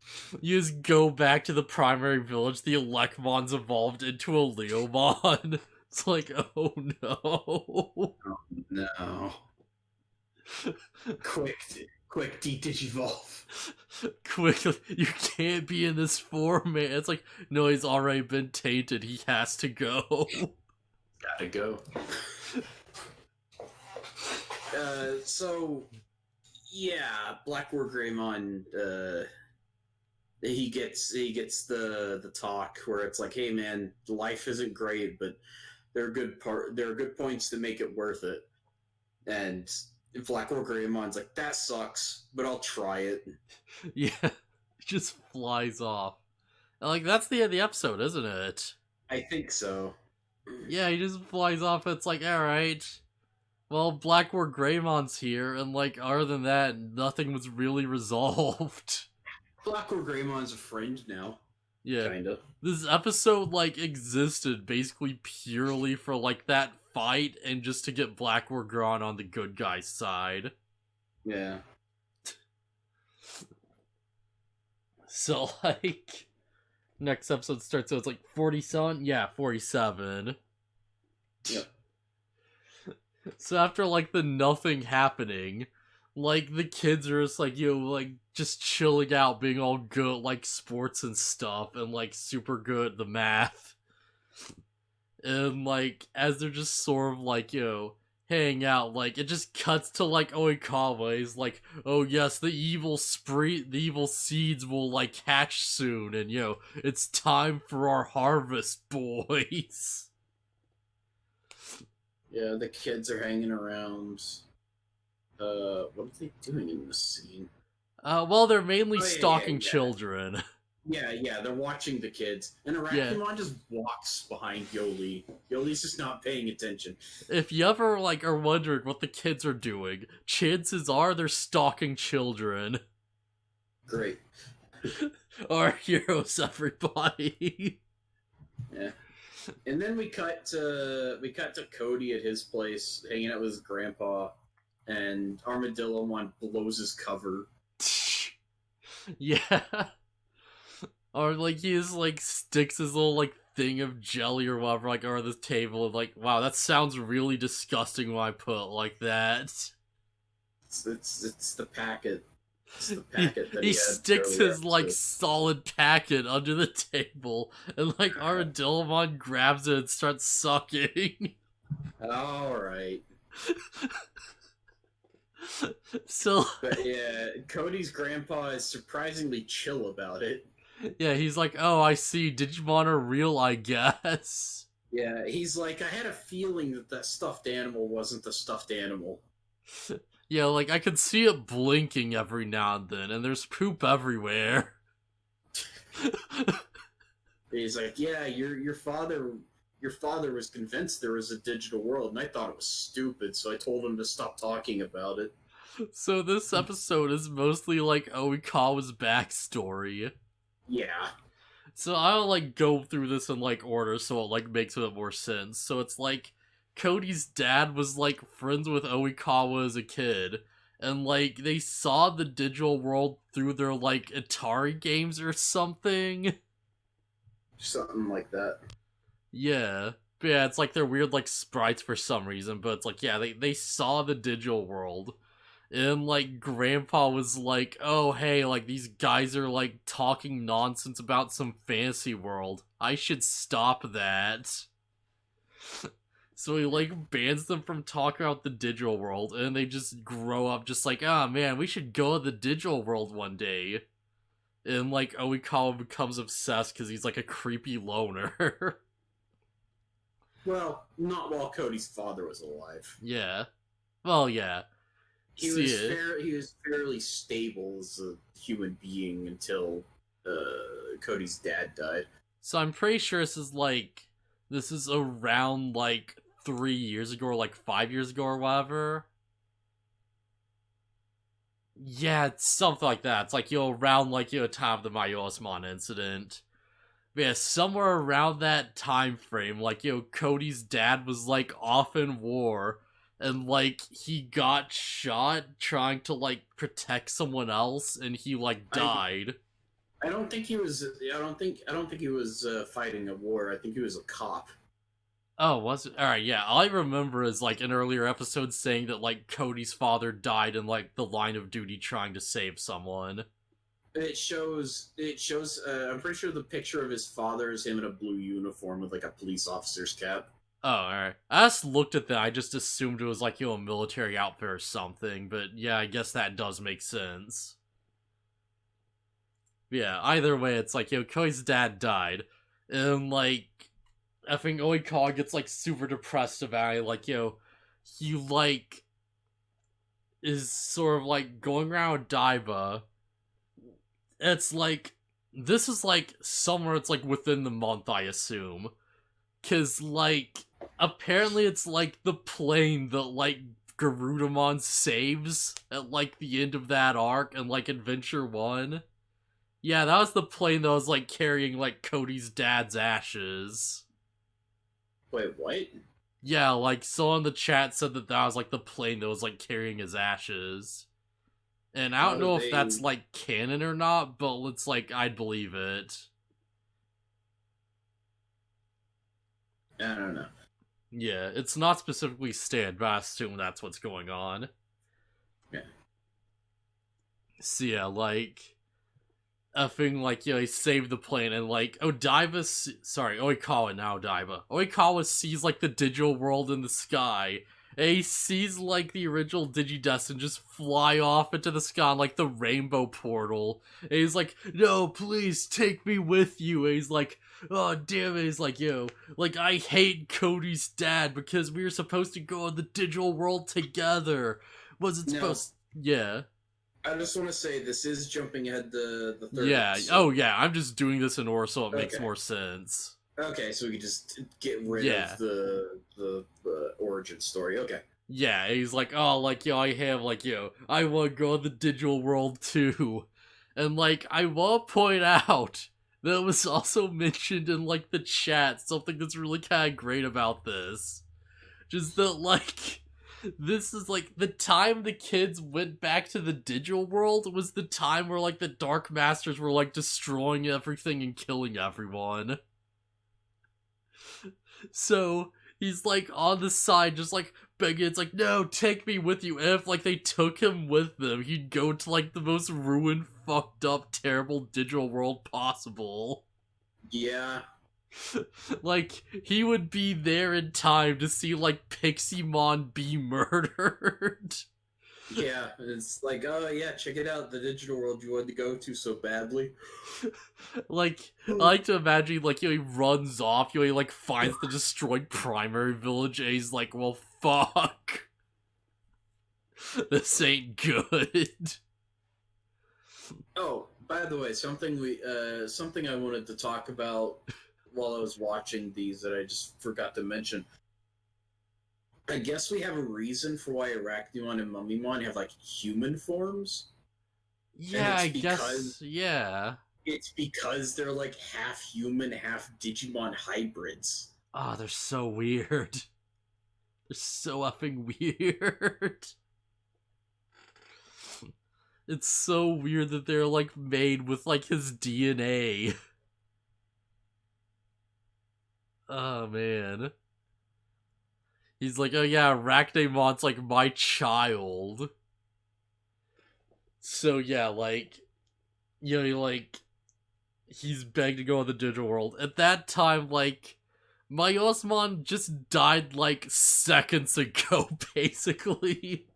you just go back to the primary village, the Elecmon's evolved into a Leomon. It's like, oh no. Oh, no. Quick, de-digivolve. Quickly, you can't be in this form, man. It's like, no, he's already been tainted. He has to go. Gotta go. So, yeah, Blackboard Greymon, he gets the talk where it's like, hey man, life isn't great, but there are good points to make it worth it. And Blackwell Greymon's like, that sucks, but I'll try it. Yeah, it just flies off. And, like, that's the end of the episode, isn't it? I think so. Yeah, he just flies off. It's like, alright. Well, Blackboard Greymon's here, and, like, other than that, nothing was really resolved. Blackwell Greymon's a friend now. Yeah. Kinda. This episode, like, existed basically purely for, like, that fight and just to get Blackboard Gron on the good guy's side. Yeah. So, like, next episode starts, so it's like 47? Yeah, 47. Yep. So after, like, the nothing happening, like, the kids are just, like, like, just chilling out, being all good at, like, sports and stuff, and, like, super good at the math. And, like, as they're just sort of, like, hanging out, like, it just cuts to, like, Oikawa. He's like, oh yes, the evil seeds will, like, hatch soon, and, it's time for our harvest, boys. Yeah, the kids are hanging around. What are they doing in this scene? Well, they're mainly Oh, yeah, stalking yeah. children. Yeah, they're watching the kids. And Arakumon just walks behind Yoli. Yoli's just not paying attention. If you ever, like, are wondering what the kids are doing, chances are they're stalking children. Great. Our heroes, everybody. Yeah. And then we cut to Cody at his place, hanging out with his grandpa, and Armadillomon blows his cover. Yeah. Or, like, he just, like, sticks his little, like, thing of jelly or whatever, like, over the table, and, like, wow, that sounds really disgusting when I put it like that. It's the packet. It's the packet that he sticks his, like, solid packet under the table, and, like, Armadillomon grabs it and starts sucking. Alright. So, but yeah, Cody's grandpa is surprisingly chill about it. Yeah, he's like, oh, I see, Digimon are real, I guess. Yeah, he's like, I had a feeling that stuffed animal wasn't the stuffed animal. Yeah, like, I could see it blinking every now and then, and there's poop everywhere. He's like, yeah, your father was convinced there was a digital world, and I thought it was stupid, so I told him to stop talking about it. So this episode is mostly, like, Oikawa's backstory. Yeah. So I'll, like, go through this in, like, order so it, like, makes a bit more sense. So it's, like, Cody's dad was, like, friends with Oikawa as a kid, and, like, they saw the digital world through their, like, Atari games or something. Something like that. Yeah. But yeah, it's, like, they're weird, like, sprites for some reason, but it's, like, yeah, they saw the digital world. And, like, Grandpa was like, oh, hey, like, these guys are, like, talking nonsense about some fantasy world. I should stop that. So he, like, bans them from talking about the digital world, and they just grow up just like, ah, man, we should go to the digital world one day. And, like, Oikawa becomes obsessed because he's, like, a creepy loner. Well, not while Cody's father was alive. Yeah. Well, yeah. He was fairly stable as a human being until Cody's dad died. So I'm pretty sure this is around, like, 3 years ago or, like, 5 years ago or whatever. Yeah, it's something like that. It's like, around, like, time of the Mayosmon incident. But yeah, somewhere around that time frame, like, Cody's dad was, like, off in war, and, like, he got shot trying to, like, protect someone else, and he, like, died. I don't think he was. I don't think he was fighting a war. I think he was a cop. Oh, was it? Alright, yeah. All I remember is, like, an earlier episode saying that, like, Cody's father died in, like, the line of duty trying to save someone. It shows. I'm pretty sure the picture of his father is him in a blue uniform with, like, a police officer's cap. Oh, alright. I just looked at that, I just assumed it was, like, a military outfit or something, but yeah, I guess that does make sense. Yeah, either way, it's like, Koi's dad died. And, like, effing Oikawa gets, like, super depressed about it. Like, he, like, is sort of, like, going around Daiba. It's like, this is, like, somewhere it's, like, within the month, I assume. Cause, like, apparently it's, like, the plane that, like, Garudamon saves at, like, the end of that arc and, like, Adventure 1. Yeah, that was the plane that was, like, carrying, like, Cody's dad's ashes. Wait, what? Yeah, like, someone in the chat said that that was, like, the plane that was, like, carrying his ashes. And I don't How know did if they? that's, like, canon or not, but it's, like, I'd believe it. I don't know. Yeah, it's not specifically stated, but I assume that's what's going on. Yeah. So yeah, like, effing, like, he saved the plane, and, like, Oikawa, now Odaiba. Oikawa sees, like, the digital world in the sky, and he sees, like, the original Digidestin just fly off into the sky on, like, the rainbow portal, and he's like, no, please, take me with you, and he's like, oh, damn it, he's like, like, I hate Cody's dad, because we were supposed to go in the digital world together. Was it supposed... Yeah. I just want to say this is jumping ahead the third Yeah. episode. Oh, yeah. I'm just doing this in order so it makes more sense. Okay, so we can just get rid of the origin story. Okay. Yeah, he's like, oh, like, I have, like, I want to go in the digital world too. And, like, I want to point out that it was also mentioned in, like, the chat, something that's really kind of great about this. Just that, like, this is, like, the time the kids went back to the digital world was the time where, like, the Dark Masters were, like, destroying everything and killing everyone. So, he's, like, on the side, just, like, begging, it's like, no, take me with you. And if, like, they took him with them, he'd go to, like, the most ruined, fucked up, terrible digital world possible. Yeah. Like, he would be there in time to see, like, Pixiemon be murdered. Yeah, it's like, oh yeah, check it out, the digital world you wanted to go to so badly. Like, I like to imagine, like, he runs off, he, like, finds the destroyed primary village, and he's like, well, fuck. This ain't good. Oh, by the way, something I wanted to talk about while I was watching these that I just forgot to mention. I guess we have a reason for why Arachnimon and Mummymon have, like, human forms. Yeah, I guess, yeah. It's because they're, like, half human, half Digimon hybrids. Oh, they're so weird. They're so effing weird. It's so weird that they're, like, made with, like, his DNA. Oh, man. He's like, oh yeah, Arachnemon's, like, my child. So yeah, like, like, he's begged to go in the digital world. At that time, like, my Osmon just died, like, seconds ago, basically.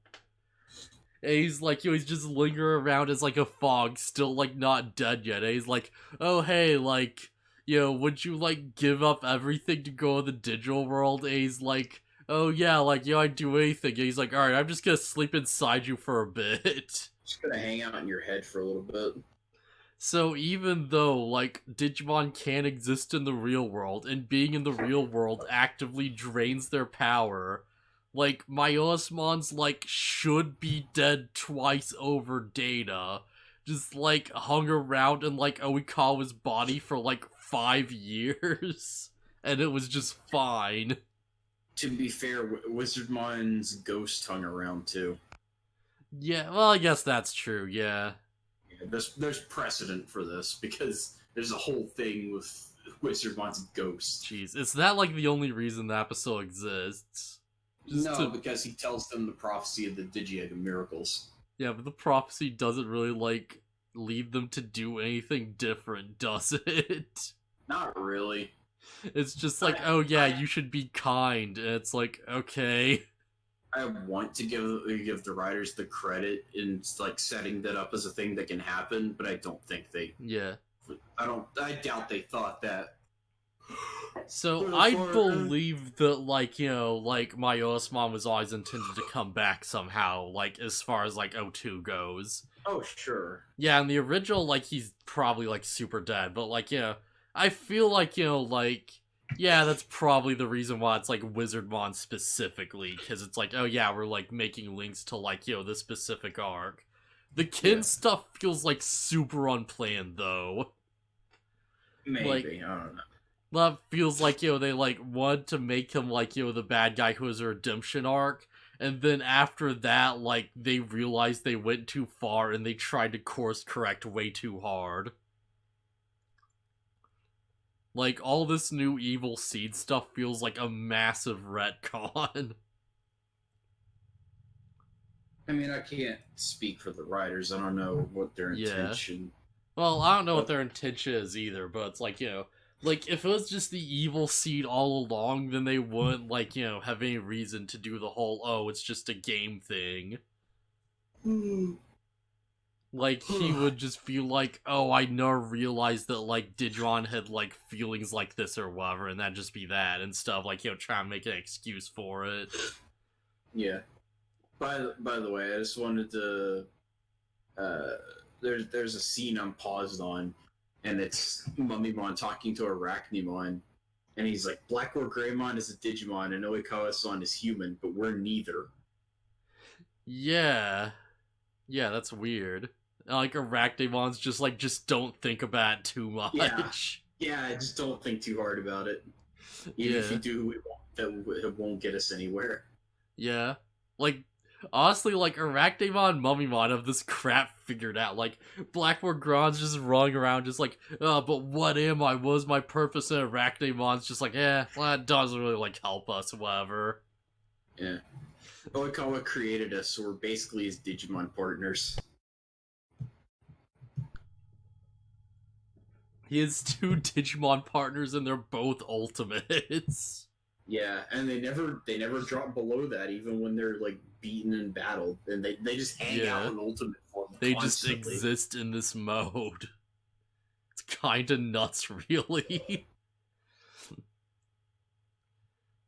And he's like, he's just lingering around as, like, a fog, still, like, not dead yet. And he's like, oh hey, like, would you, like, give up everything to go in the digital world? And he's like, oh yeah, like, I'd do anything. And he's like, alright, I'm just gonna sleep inside you for a bit. Just gonna hang out in your head for a little bit. So even though, like, Digimon can exist in the real world, and being in the real world actively drains their power, like, Myosmon's, like, should be dead twice over data, just, like, hung around in, like, Oikawa's body for, like, 5 years, and it was just fine. To be fair, Wizardmon's ghost hung around too. Yeah, well, I guess that's true, yeah. There's precedent for this, because there's a whole thing with Wizardmon's ghost. Jeez, is that, like, the only reason the episode exists? Because he tells them the prophecy of the Digi-Egg of Miracles. Yeah, but the prophecy doesn't really, like, lead them to do anything different, does it? Not really. It's just like, oh yeah, you should be kind, and it's like, okay. I want to give the writers the credit in like setting that up as a thing that can happen, but I don't think they. Yeah. I doubt they thought that. So I believe that, like, you know, like my Osman was always intended to come back somehow, like as far as like O2 goes. Oh sure. Yeah, in the original, like he's probably like super dead, but like, yeah, I feel like, you know, like, yeah, that's probably the reason why it's like Wizardmon specifically, because it's like, oh yeah, we're like making links to like, you know, this specific arc. The Kin stuff feels like super unplanned though. Maybe, like, I don't know. That feels like, you know, they like wanted to make him like, you know, the bad guy who has a redemption arc, and then after that, like, they realized they went too far and they tried to course correct way too hard. Like, all this new evil seed stuff feels like a massive retcon. I mean, I can't speak for the writers. I don't know what their intention. Well, I don't know what their intention is either, but it's like, you know, like, if it was just the evil seed all along, then they wouldn't, like, you know, have any reason to do the whole, oh, it's just a game thing. Like, he would just feel like, oh, I never realized that, like, Digimon had, like, feelings like this or whatever, and that'd just be that, and stuff, like, you know, try and make an excuse for it. Yeah. By the way, I just wanted to, there's a scene I'm paused on, and it's Mummymon talking to Arachnimon, and he's like, Black or Greymon is a Digimon, and Oikawa-san is human, but we're neither. Yeah. Yeah, that's weird. Like, Arachnimon's just like, just don't think about it too much. Yeah, I just don't think too hard about it. Even if you do, it won't get us anywhere. Yeah. Like, honestly, like, Arachnimon and Mummymon have this crap figured out. Like, Blackboard Gron's just running around just like, but what am I? What was my purpose? And Arachnimon's just like, well, that doesn't really, like, help us, whatever. Yeah. Oikawa created us, so we're basically his Digimon partners. He has 2 Digimon partners, and they're both ultimates. Yeah, and they never drop below that, even when they're like beaten and battled, and they just hang out in ultimate form. They constantly just exist in this mode. It's kind of nuts, really.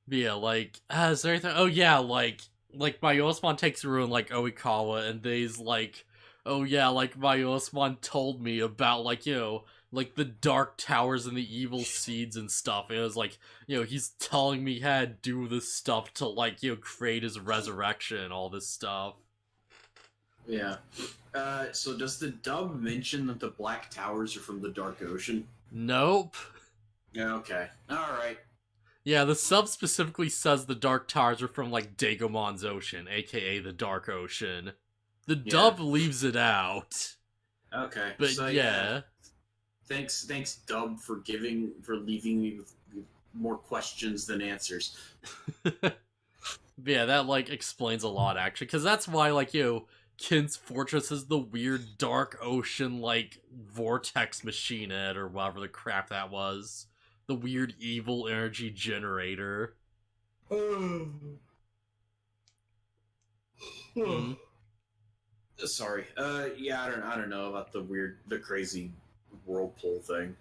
Yeah, like, is there anything? Oh yeah, like my Osman takes a room like Oikawa, and they's like, oh yeah, like my Osman told me about, like, you know, like the dark towers and the evil seeds and stuff. And it was like, you know, he's telling me how to do this stuff to, like, you know, create his resurrection and all this stuff. Yeah. So does the dub mention that the Black Towers are from the Dark Ocean? Nope. Yeah, okay. Alright. Yeah, the sub specifically says the Dark Towers are from, like, Dagomon's Ocean, aka the Dark Ocean. The dub leaves it out. Okay. But so, yeah. Thanks, dub, for leaving me with more questions than answers. Yeah, that, like, explains a lot, actually, because that's why, like, you know, Kin's Fortress is the weird Dark Ocean, like, vortex machine in it, or whatever the crap that was. The weird evil energy generator. Sorry. Yeah, I don't know about the crazy whirlpool thing.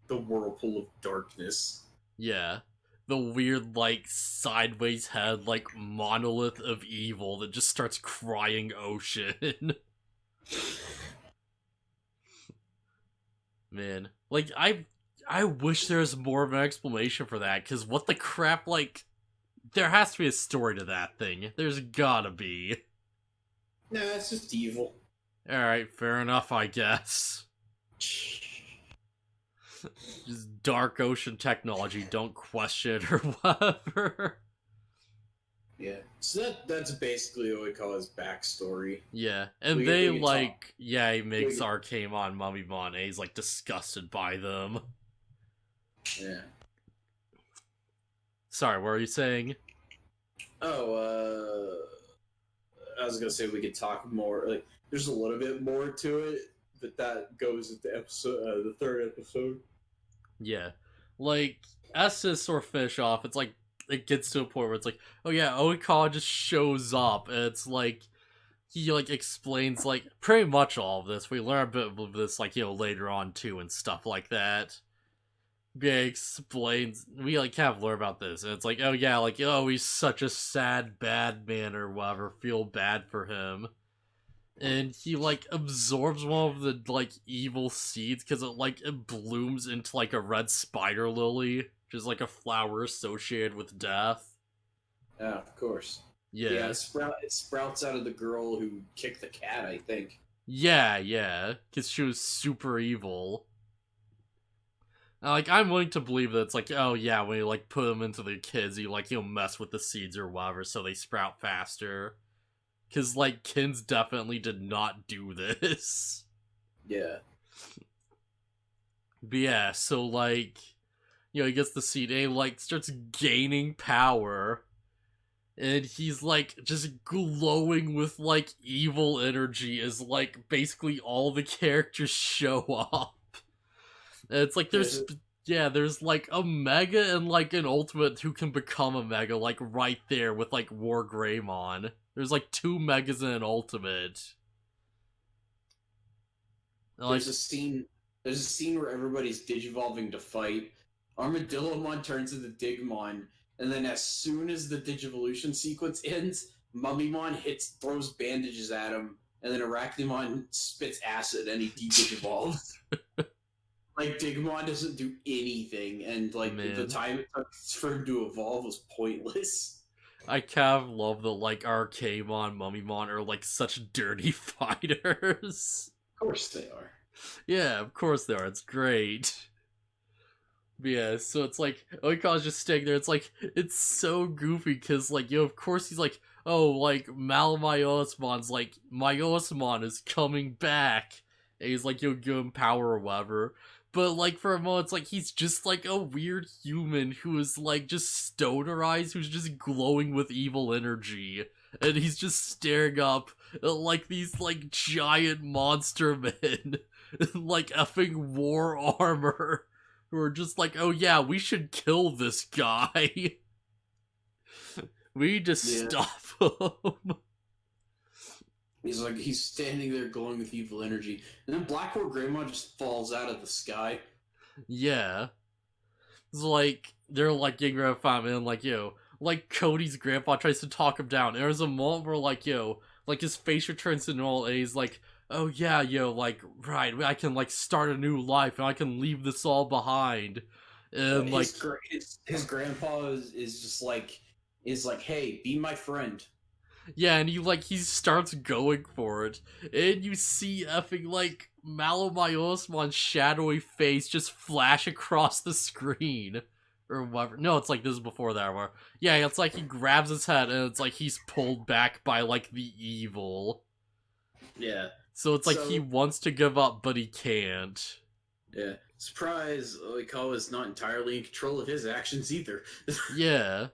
The whirlpool of darkness. Yeah. The weird, like, sideways head, like, monolith of evil that just starts crying ocean. Man. Like, I wish there was more of an explanation for that, because what the crap, like, there has to be a story to that thing. There's gotta be. Nah, it's just evil. Alright, fair enough, I guess. Just dark ocean technology, don't question it or whatever. Yeah, so that's basically Oikawa's backstory. Yeah, and he makes Arcanemon Mummymon, and he's, like, disgusted by them. Yeah. Sorry, what were you saying? Oh, I was gonna say we could talk more, like, there's a little bit more to it, but that goes at the episode, the 3rd episode. Yeah. Like, as to sort of finish off, it's like, it gets to a point where it's like, oh yeah, Oikawa just shows up, and it's like, he, like, explains, like, pretty much all of this. We learn a bit of this, like, later on, too, and stuff like that. Yeah, explains, we, like, kind of learn about this, and it's like, oh yeah, like, oh, he's such a sad, bad man, or whatever, feel bad for him. And he, like, absorbs one of the, like, evil seeds, because it blooms into, like, a red spider lily, which is, like, a flower associated with death. Yeah, of course. Yeah. It sprouts out of the girl who kicked the cat, I think. Yeah, because she was super evil. Like, I'm willing to believe that it's like, oh yeah, when you, like, put them into the kids, you, like, mess with the seeds or whatever, so they sprout faster. Because, like, Kins definitely did not do this. Yeah. But yeah, so, like, he gets the seed and he, like, starts gaining power. And he's, like, just glowing with, like, evil energy as, like, basically all the characters show up. And it's like, there's, like, a Mega and, like, an Ultimate who can become a Mega, like, right there with, like, War Greymon. There's, like, 2 Megas and an Ultimate. There's a scene where everybody's digivolving to fight. Armadillomon turns into Digimon, and then as soon as the Digivolution sequence ends, Mummymon throws bandages at him, and then Arachnimon spits acid and he de-digivolves. Like, Digimon doesn't do anything, and, like, the time it took for him to evolve was pointless. I kind of love that, like, Archaemon, Mummymon are, like, such dirty fighters. Of course they are. Yeah, of course they are. It's great. But yeah, so it's like, Oikawa's just staying there. It's like, it's so goofy, because, like, of course he's like, oh, like, Malmyoosmon's like, Myoosmon is coming back. And he's like, give him power or whatever. But, like, for a moment, it's like, he's just, like, a weird human who is, like, just stonerized, who's just glowing with evil energy. And he's just staring up at, like, these, like, giant monster men in, like, effing war armor, who are just like, oh yeah, we should kill this guy. We need to stop him. He's standing there glowing with evil energy. And then Black War Greymon just falls out of the sky. Yeah. It's like, they're like getting ready to find him, and like, like Cody's grandpa tries to talk him down. And there's a moment where, like, like his face returns to normal, and he's like, oh yeah, like, right, I can, like, start a new life, and I can leave this all behind. And, like, his grandpa is just like, hey, be my friend. Yeah, and he starts going for it, and you see effing, like, Malomyoosmon's shadowy face just flash across the screen, or whatever. No, it's like, this is before that, where, yeah, it's like he grabs his head, and it's like he's pulled back by, like, the evil. Yeah. So it's like he wants to give up, but he can't. Yeah. Surprise, Oikawa's not entirely in control of his actions either. Yeah.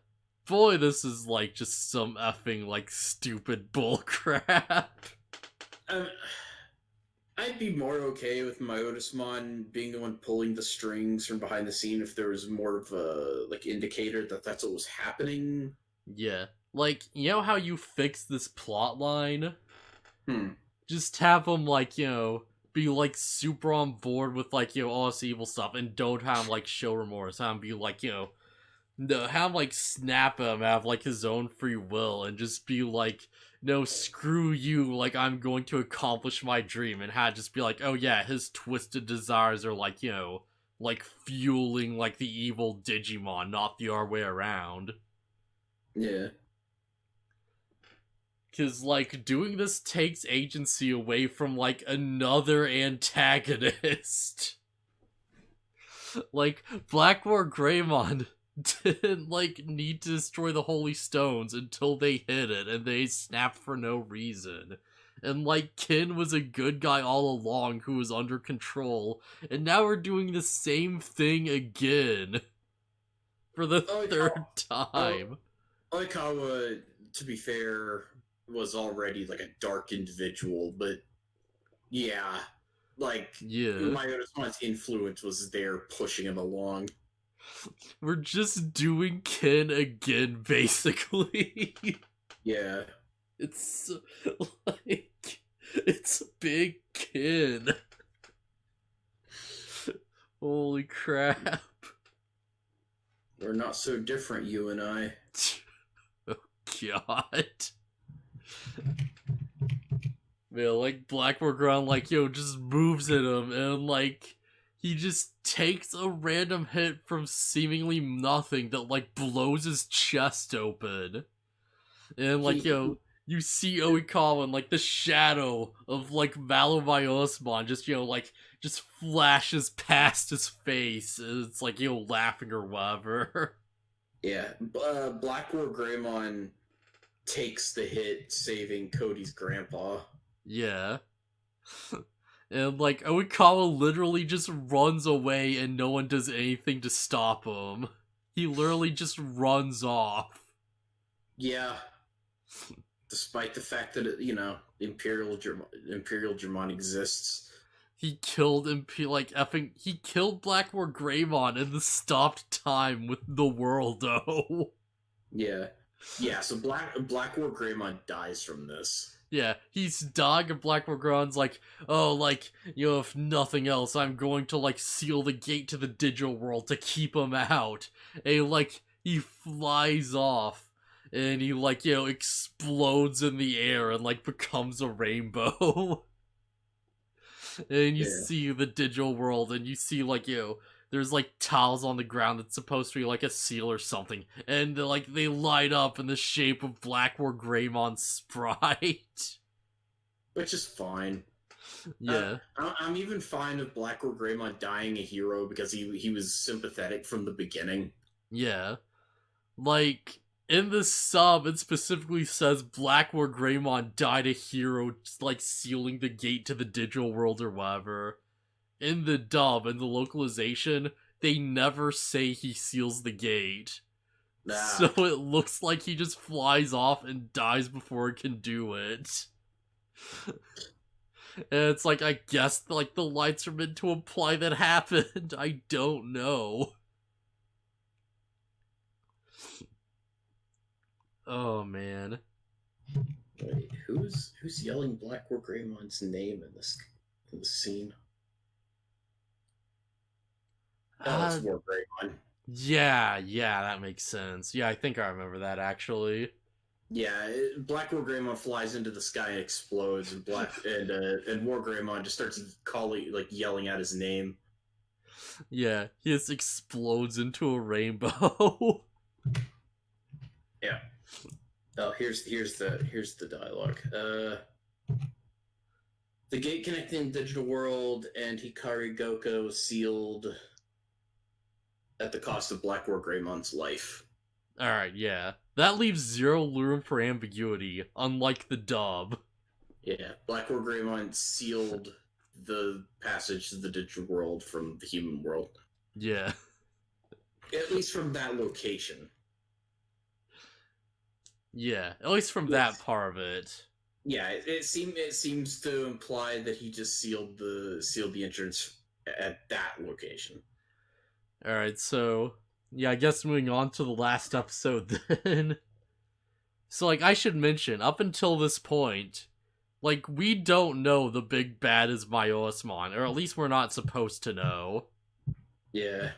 Boy, this is, like, just some effing, like, stupid bullcrap. I'd be more okay with Myotismon being the one pulling the strings from behind the scene if there was more of a, like, indicator that that's what was happening. Yeah. Like, you know how you fix this plot line? Just have him, like, be, like, super on board with, like, all this evil stuff, and don't have him, like, show remorse. Have him be, like, no, have him, like, snap him out of, like, his own free will, and just be like, no, screw you, like, I'm going to accomplish my dream, and have just be like, oh yeah, his twisted desires are, like, like, fueling, like, the evil Digimon, not the other way around. Yeah. Because, like, doing this takes agency away from, like, another antagonist. Like, Black War Greymon didn't, like, need to destroy the Holy Stones until they hit it, and they snapped for no reason. And, like, Kin was a good guy all along who was under control, and now we're doing the same thing again. For the third time. Oikawa, to be fair, was already, like, a dark individual, but yeah, like, Myotismon's influence was there pushing him along. We're just doing Ken again, basically. Yeah. It's like it's big Ken. Holy crap. We're not so different, you and I. Oh god. Man, like Blackboard Ground, like, just moves at him and like he just takes a random hit from seemingly nothing that like blows his chest open. And like, you see Oikawa and like the shadow of like Malumayosmon just, like just flashes past his face. And it's like, laughing or whatever. Yeah. Blackmore Greymon takes the hit, saving Cody's grandpa. Yeah. And like Oikawa literally just runs away and no one does anything to stop him. He literally just runs off. Yeah. Despite the fact that Imperial Germon exists. He killed he killed Blackmore Greymon in the stopped time with the Worldo. Yeah. Yeah, so Blackmore Greymon dies from this. Yeah, he's dying and Blackmore Greymon's like, oh, like, if nothing else, I'm going to, like, seal the gate to the digital world to keep him out. And, like, he flies off. And he, like, explodes in the air and, like, becomes a rainbow. And you see the digital world, and you see, like, there's, like, tiles on the ground that's supposed to be, like, a seal or something. And, they light up in the shape of Blackmore Greymon's sprite. Which is fine. Yeah. I'm even fine with Blackmore Greymon dying a hero because he was sympathetic from the beginning. Yeah. Like, in the sub, it specifically says Blackmore Greymon died a hero, like, sealing the gate to the digital world or whatever. In the dub, in the localization, they never say he seals the gate. Nah. So it looks like he just flies off and dies before it can do it. And it's like, I guess, like, the lights are meant to imply that happened. I don't know. Oh, man. Wait, who's yelling Blackmore Greymon's name in this scene? Oh, it's War Greymon. Yeah, that makes sense. Yeah, I think I remember that, actually. Yeah, Blackmore Greymon flies into the sky and explodes, and War Greymon just starts yelling out his name. Yeah, he just explodes into a rainbow. Yeah. Oh, here's the dialogue. The gate connecting the digital world and Hikari Goka was sealed at the cost of Blackmore Greymon's life. Alright, yeah. That leaves zero room for ambiguity, unlike the dub. Yeah, Blackmore Greymon sealed the passage to the digital world from the human world. Yeah. At least from that location. Yeah, at least from that part of it. Yeah, it seems to imply that he just sealed the entrance at that location. Alright, so yeah, I guess moving on to the last episode then. So like I should mention, up until this point, like we don't know the big bad is Myosmon, or at least we're not supposed to know. Yeah.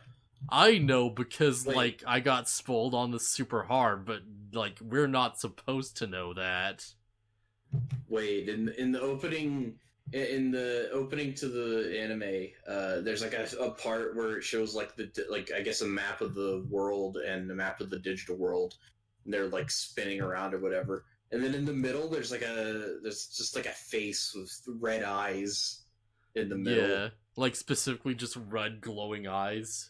I know because like I got spoiled on this super hard, but like we're not supposed to know that. Wait, in the opening to the anime, there's like a part where it shows like I guess a map of the world and a map of the digital world, and they're like spinning around or whatever. And then in the middle, there's just like a face with red eyes in the middle. Yeah, like specifically just red glowing eyes.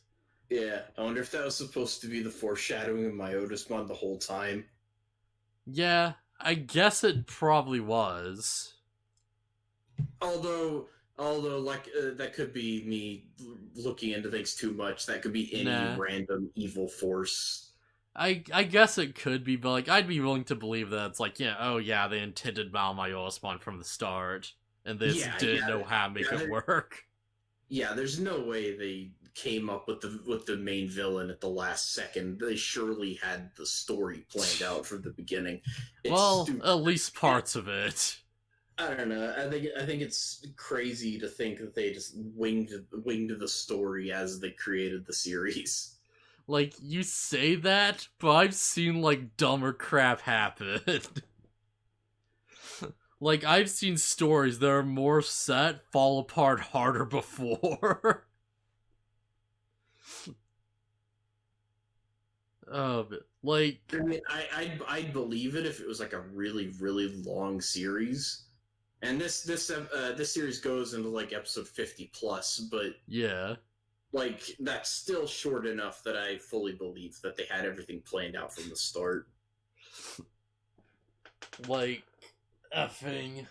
Yeah, I wonder if that was supposed to be the foreshadowing of Myosmon the whole time. Yeah, I guess it probably was. Although that could be me looking into things too much. That could be any random evil force. I guess it could be, but like I'd be willing to believe that it's like, they intended Myosmon from the start, and they just didn't know how to make it work. yeah, there's no way they came up with the main villain at the last second. They surely had the story planned out from the beginning. It's Well, stupid. at least parts of it. I don't know. I think it's crazy to think that they just winged the story as they created the series. Like, you say that, but I've seen, like, dumber crap happen. Like, I've seen stories that are more set fall apart harder before. Like, I mean, I'd believe it if it was like a really long series. And this series goes into like episode 50 plus, but yeah. like that's still short enough that I fully believe that they had everything planned out from the start. Like, effing.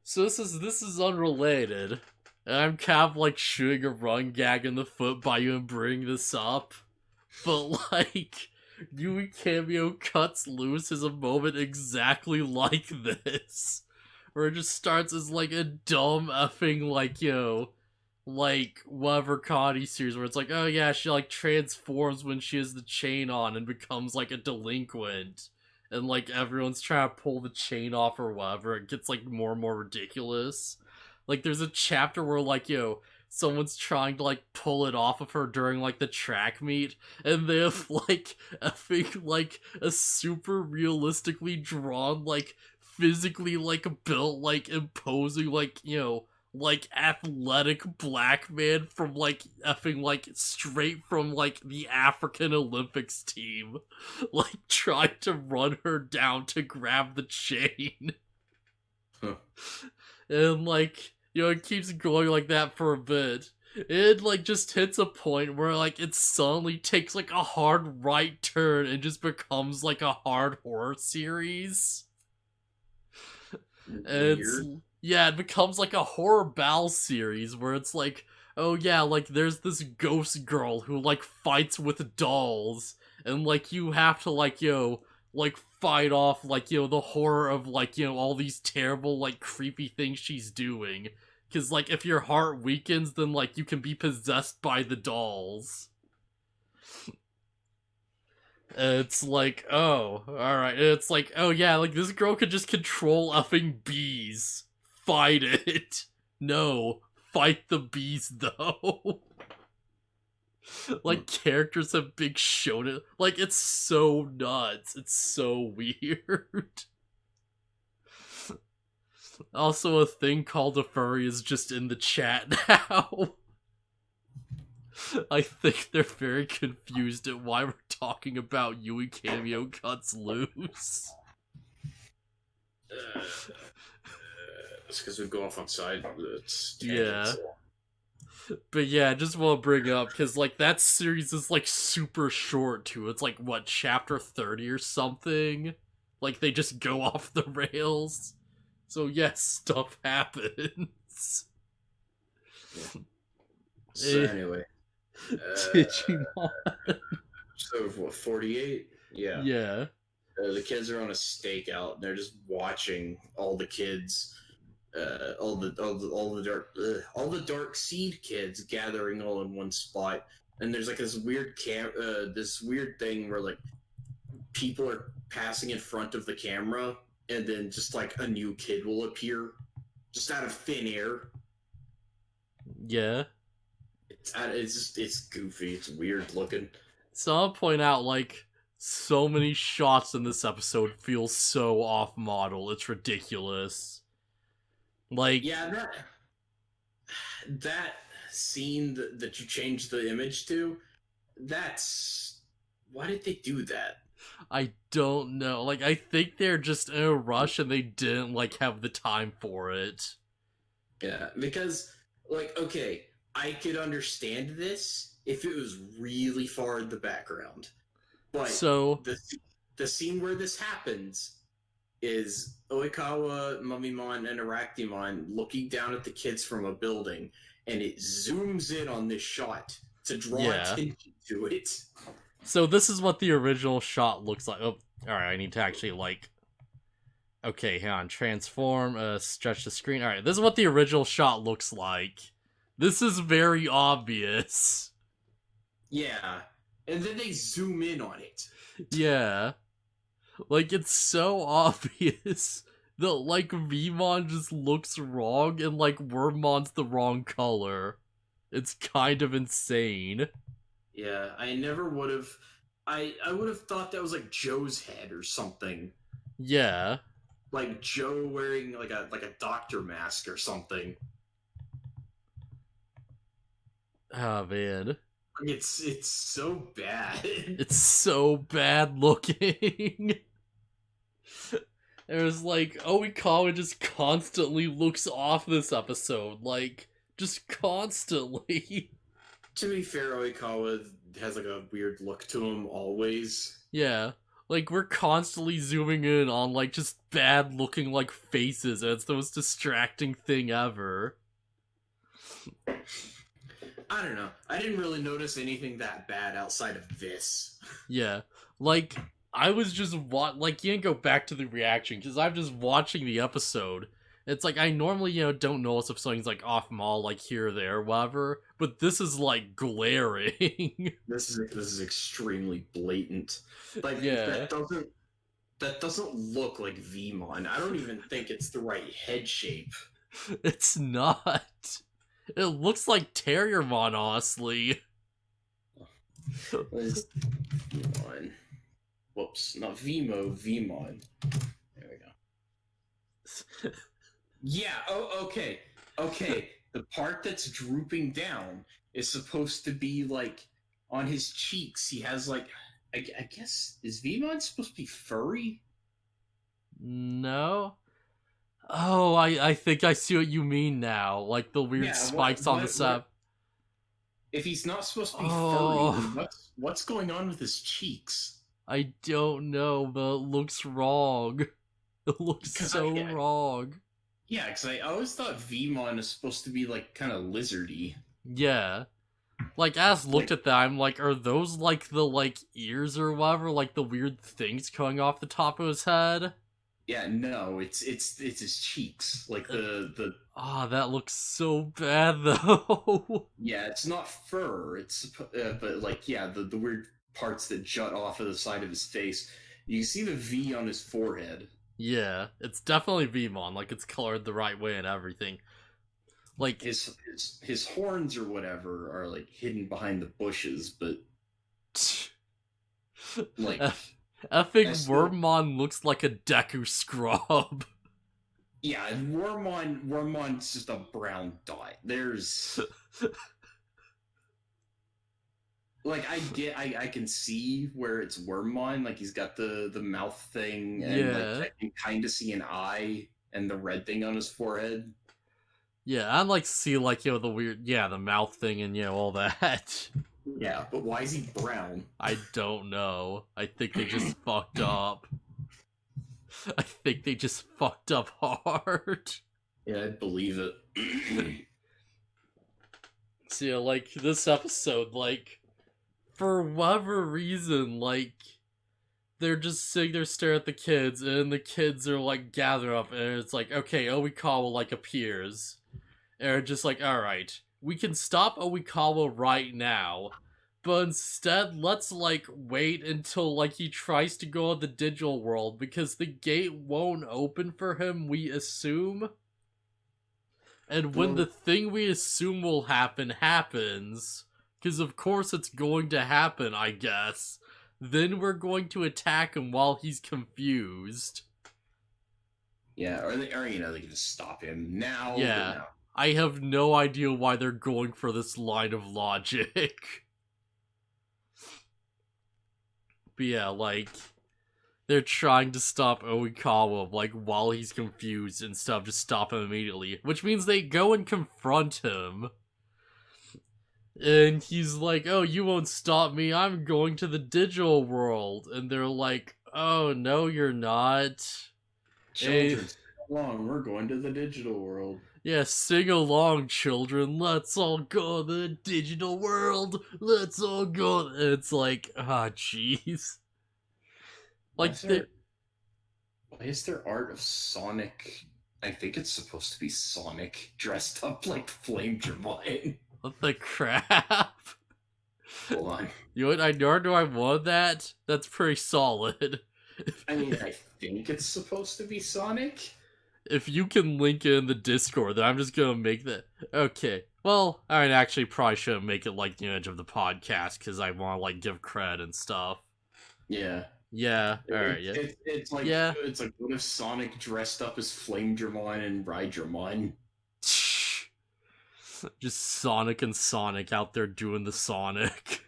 So this is unrelated. And I'm kind of like shooting a run gag in the foot by you and bringing this up. But like, Yui cameo cuts loose is a moment exactly like this. Where it just starts as like a dumb effing like, like whatever comedy series where it's like, oh yeah, she like transforms when she has the chain on and becomes like a delinquent. And like everyone's trying to pull the chain off or whatever. It gets like more and more ridiculous. Like there's a chapter where like, someone's trying to like pull it off of her during like the track meet, and they have like effing like a super realistically drawn, like physically like built, like imposing, like, like athletic black man from like effing like straight from like the African Olympics team, like trying to run her down to grab the chain. Huh. And like, it keeps going like that for a bit. It like just hits a point where like it suddenly takes like a hard right turn and just becomes like a hard horror series. It becomes like a horror bowel series where it's like, oh yeah, like there's this ghost girl who like fights with dolls, and like you have to like, like fight off like, the horror of like, all these terrible like creepy things she's doing. Cause like if your heart weakens, then like you can be possessed by the dolls. It's like, oh, alright. It's like, oh yeah, like this girl could just control effing bees. Fight it. No, fight the bees though. Like characters have big shonen. Like it's so nuts. It's so weird. Also, a thing called a furry is just in the chat now. I think they're very confused at why we're talking about Yui cameo cuts loose. It's because we go off on side. Yeah. But yeah, I just want to bring up, because like that series is like super short too. It's like, what, chapter 30 or something? Like they just go off the rails. So yes, stuff happens. Yeah. So anyway. Digimon. So what, 48? Yeah. Yeah. The kids are on a stakeout and they're just watching all the kids, all the dark seed kids gathering all in one spot. And there's like this weird this weird thing where like people are passing in front of the camera, and then just like a new kid will appear, just out of thin air. Yeah. It's goofy. It's weird looking. So I'll point out, like, so many shots in this episode feel so off model. It's ridiculous. Like, yeah, that scene that you changed the image to, that's, why did they do that? I don't know. Like, I think they're just in a rush and they didn't, like, have the time for it. Yeah, because, like, okay, I could understand this if it was really far in the background. But so the scene where this happens is Oikawa, Mummymon, and Arachnimon looking down at the kids from a building, and it zooms in on this shot to draw attention to it. So this is what the original shot looks like. Oh, alright, I need to actually, like, Okay, hang on. Transform, stretch the screen. Alright, this is what the original shot looks like. This is very obvious. Yeah. And then they zoom in on it. Yeah. Like, it's so obvious that, like, Vmon just looks wrong and, like, Wormmon's the wrong color. It's kind of insane. Yeah, I never would have. I would have thought that was like Joe's head or something. Yeah. Like Joe wearing like a doctor mask or something. Oh, man. It's so bad. It's so bad looking. There's like, Oikawa just constantly looks off this episode. Like, just constantly. To be fair, Oikawa has like a weird look to him always. Yeah. Like, we're constantly zooming in on, like, just bad looking, like, faces, and it's the most distracting thing ever. I don't know. I didn't really notice anything that bad outside of this. Yeah. Like, I was just like, you didn't go back to the reaction, because I'm just watching the episode. It's like, I normally, don't notice if something's, like, off mall, like, here or there, whatever, but this is, like, glaring. This is extremely blatant. Like, Yeah. that doesn't look like Vmon. I don't even think it's the right head shape. It's not. It looks like Terriermon, honestly. What is Vmon? Whoops, not Vmo, Vmon. There we go. Yeah, oh, okay. Okay, the part that's drooping down is supposed to be, like, on his cheeks. He has, like, I guess, is Vmon supposed to be furry? No? Oh, I think I see what you mean now. Like the weird spikes on the side. If he's not supposed to be furry, then what's going on with his cheeks? I don't know, but it looks wrong. It looks so wrong. Yeah, because I always thought Vmon is supposed to be, like, kind of lizardy. Yeah. Like, as looked at that, I'm like, are those, like, the, like, ears or whatever? Like, the weird things coming off the top of his head? Yeah, no, it's his cheeks. Like, the... Ah, that looks so bad, though. Yeah, it's not fur, it's... but, like, yeah, the weird parts that jut off of the side of his face. You can see the V on his forehead. Yeah, it's definitely Vmon. Like, it's colored the right way and everything. Like his horns or whatever are like hidden behind the bushes, but like effing Wormmon looks like a Deku scrub. Yeah, Wormmon's just a brown dot. There's like I can see where it's Wormmon. Like he's got the mouth thing, and like I can kind of see an eye and the red thing on his forehead. Yeah, I'd like to see, like, the weird, the mouth thing and, all that. Yeah, but why is he brown? I don't know. I think they just fucked up. I think they just fucked up hard. Yeah, I believe it. So, yeah, like, this episode, like, for whatever reason, like, they're just sitting there staring at the kids, and the kids are, like, gathering up, and it's like, okay, Oikawa, like, appears. And they're just like, alright, we can stop Oikawa right now, but instead, let's, like, wait until, like, he tries to go in the digital world, because the gate won't open for him, we assume. And when the thing we assume will happen happens, because of course it's going to happen, I guess, then we're going to attack him while he's confused. Yeah, or they can just stop him now. Yeah, no. I have no idea why they're going for this line of logic. But yeah, like, they're trying to stop Oikawa, like, while he's confused instead of just stop him immediately. Which means they go and confront him. And he's like, oh, you won't stop me, I'm going to the digital world. And they're like, oh, no, you're not. Children, sing along, we're going to the digital world. Yeah, sing along, children, let's all go to the digital world, let's all go. And it's like, ah, jeez. Like, Why is there art of Sonic? I think it's supposed to be Sonic dressed up like Flame Dramine. What the crap? Hold on. You know what? Nor do I want that. That's pretty solid. I mean, I think it's supposed to be Sonic. If you can link it in the Discord, then I'm just gonna make that. Okay. Well, I mean, actually, probably shouldn't make it like the image of the podcast because I want to like give cred and stuff. Yeah. Yeah. All right. Yeah. It's like Yeah. it's like what if Sonic dressed up as Flame Dramine and Rhydramon? Just Sonic and Sonic out there doing the Sonic.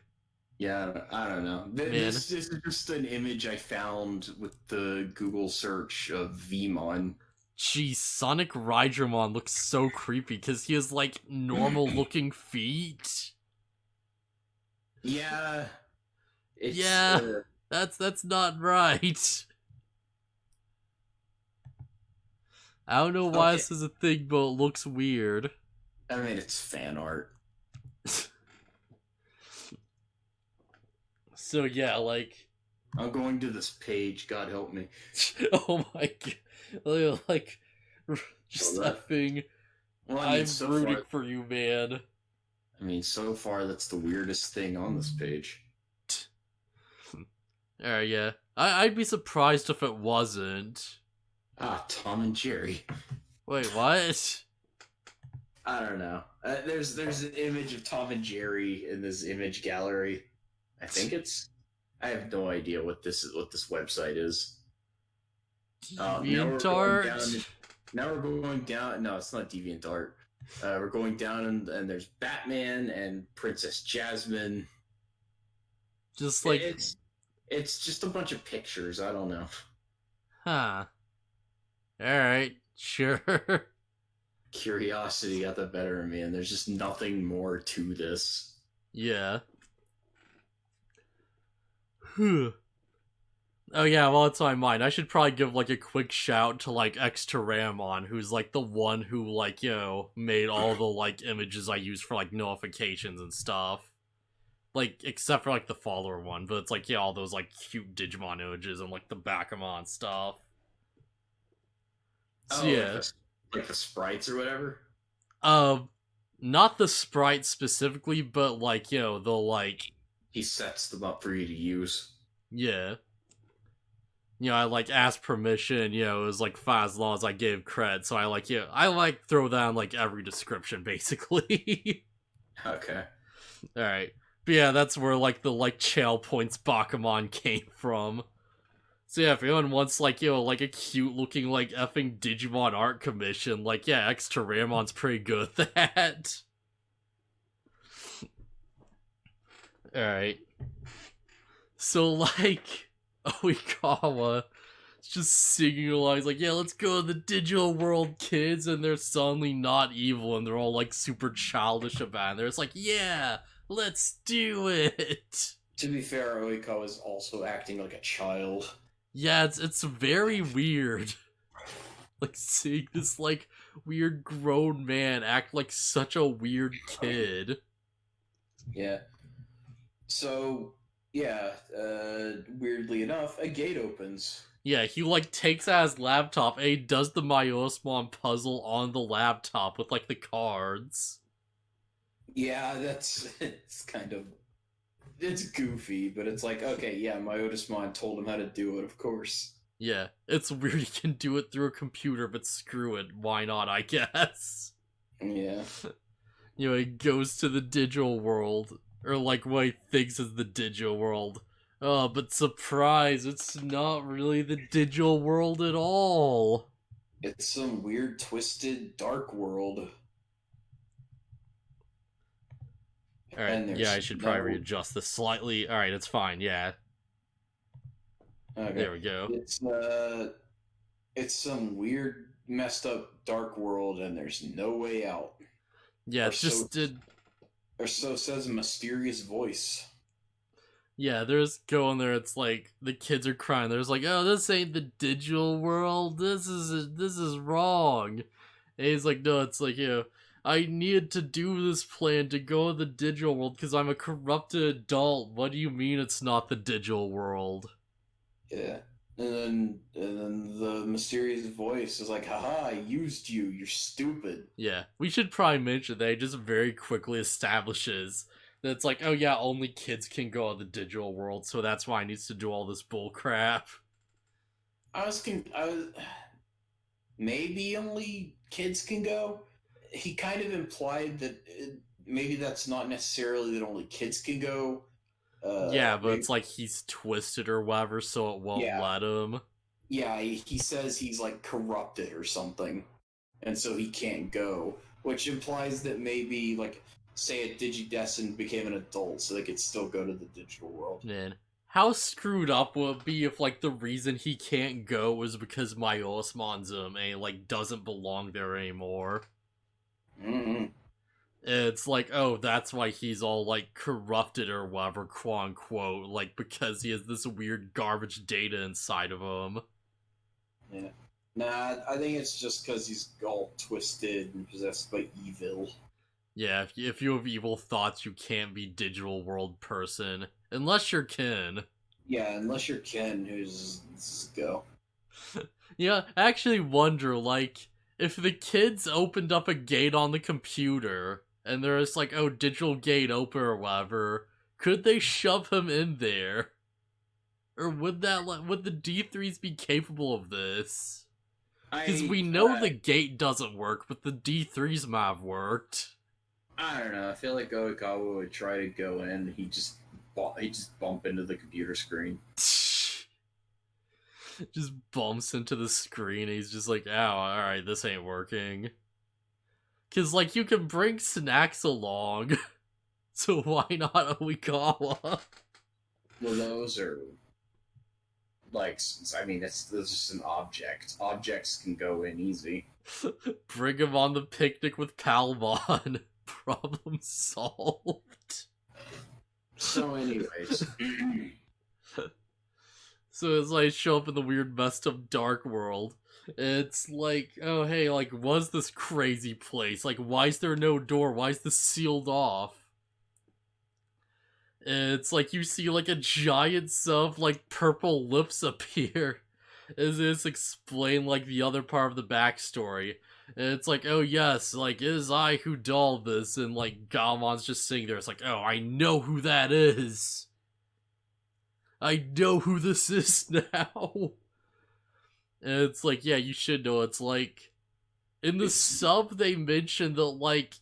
Yeah, I don't know. This is just an image I found with the Google search of Vmon. Geez, Sonic Rhydramon looks so creepy because he has like normal looking feet. Yeah. That's not right. I don't know why this is a thing, but it looks weird. I mean, it's fan art. So yeah, like I'm going to this page. God help me. oh my god, like just effing. Well, I'm rooting for you, man. I mean, so far that's the weirdest thing on this page. Yeah. I'd be surprised if it wasn't. Ah, Tom and Jerry. Wait, what? I don't know. There's an image of Tom and Jerry in this image gallery. I think it's. I have no idea what this website is. DeviantArt? Now we're going down. No, it's not DeviantArt. We're going down, and there's Batman and Princess Jasmine. Just like it's just a bunch of pictures. I don't know. Huh. Alright, sure. Curiosity got the better of me, and there's just nothing more to this. Yeah. Oh yeah, well, it's on my mind. I should probably give like a quick shout to like Ramon, who's like the one who like, you know, made all the like images I use for like notifications and stuff. Like, except for like the follower one, but it's like, yeah, all those like cute Digimon images and like the Bakamon stuff. So, yeah. Like the sprites or whatever? Not the sprites specifically, but like, you know, the like... He sets them up for you to use. Yeah. You know, I like asked permission, you know, it was like fine as long as I gave cred, so I like, yeah, I like throw that on like every description, basically. Okay. Alright. But yeah, that's where like the like channel points Bakamon came from. So yeah, if anyone wants like, you know, like a cute looking like effing Digimon art commission, like yeah, Ramon's pretty good at that. Alright. So like Oikawa is just singing along, he's like, yeah, let's go to the digital world, kids, and they're suddenly not evil and they're all like super childish about it. They're just like, yeah, let's do it. To be fair, Oikawa is also acting like a child. Yeah, it's very weird. Like, seeing this, like, weird grown man act like such a weird kid. Yeah. So, yeah, weirdly enough, a gate opens. Yeah, he, like, takes out his laptop and he does the Myosmon puzzle on the laptop with, like, the cards. Yeah, it's kind of... It's goofy, but it's like, okay, yeah, Myotismon told him how to do it, of course. Yeah, it's weird he can do it through a computer, but screw it, why not, I guess? Yeah. You know, he goes to the digital world, or like what he thinks is the digital world. Oh, but surprise, it's not really the digital world at all. It's some weird, twisted, dark world. Alright, yeah, I should probably readjust this slightly. Alright, it's fine, yeah. Okay. There we go. It's some weird, messed up, dark world, and there's no way out. Yeah, it's just... Or so says a mysterious voice. Yeah, there's going there, it's like, the kids are crying. There's like, oh, this ain't the digital world, this is wrong. And he's like, no, it's like, you know, I need to do this plan to go to the digital world because I'm a corrupted adult. What do you mean it's not the digital world? Yeah. And then the mysterious voice is like, haha, I used you, you're stupid. Yeah, we should probably mention that it just very quickly establishes that it's like, oh yeah, only kids can go on the digital world, so that's why he needs to do all this bull crap. I was maybe only kids can go. He kind of implied that maybe that's not necessarily that only kids can go. Yeah, but Maybe, it's like he's twisted or whatever, so it won't yeah, let him. yeah. He says he's like corrupted or something, and so he can't go, which implies that maybe like say a Digidestin became an adult, so they could still go to the digital world. Man, how screwed up would it be if like the reason he can't go was because Myosman's and like doesn't belong there anymore? Mm-hmm. It's like, oh, that's why he's all like corrupted or whatever, quote unquote, like because he has this weird garbage data inside of him. Yeah. Nah, I think it's just because he's all twisted and possessed by evil. Yeah, if you have evil thoughts, you can't be digital world person unless you're Ken. Yeah, unless you're Ken, who's let's go. Yeah, I actually wonder, like, if the kids opened up a gate on the computer and there's like, oh, digital gate open or whatever, could they shove him in there? Or would would the D3s be capable of this? Because we know the gate doesn't work, but the D3s might have worked. I don't know. I feel like Oikawa would try to go in. He just bump into the computer screen. Just bumps into the screen and he's just like, oh, alright, this ain't working. Because, like, you can bring snacks along, so why not Oikawa? Well, those are like, I mean, that's just an object. Objects can go in easy. Bring him on the picnic with Palmon. Problem solved. So, anyways. So as I show up in the weird messed up dark world, it's like, oh hey, like, what's this crazy place? Like, why is there no door? Why is this sealed off? And it's like you see like a giant set of like purple lips appear as it's explain like the other part of the backstory. And it's like, oh yes, like it is I who dolled this, and like Gamon's just sitting there. It's like, oh, I know who that is. I know who this is now. And it's like, yeah, you should know. It's like in the sub they mentioned that like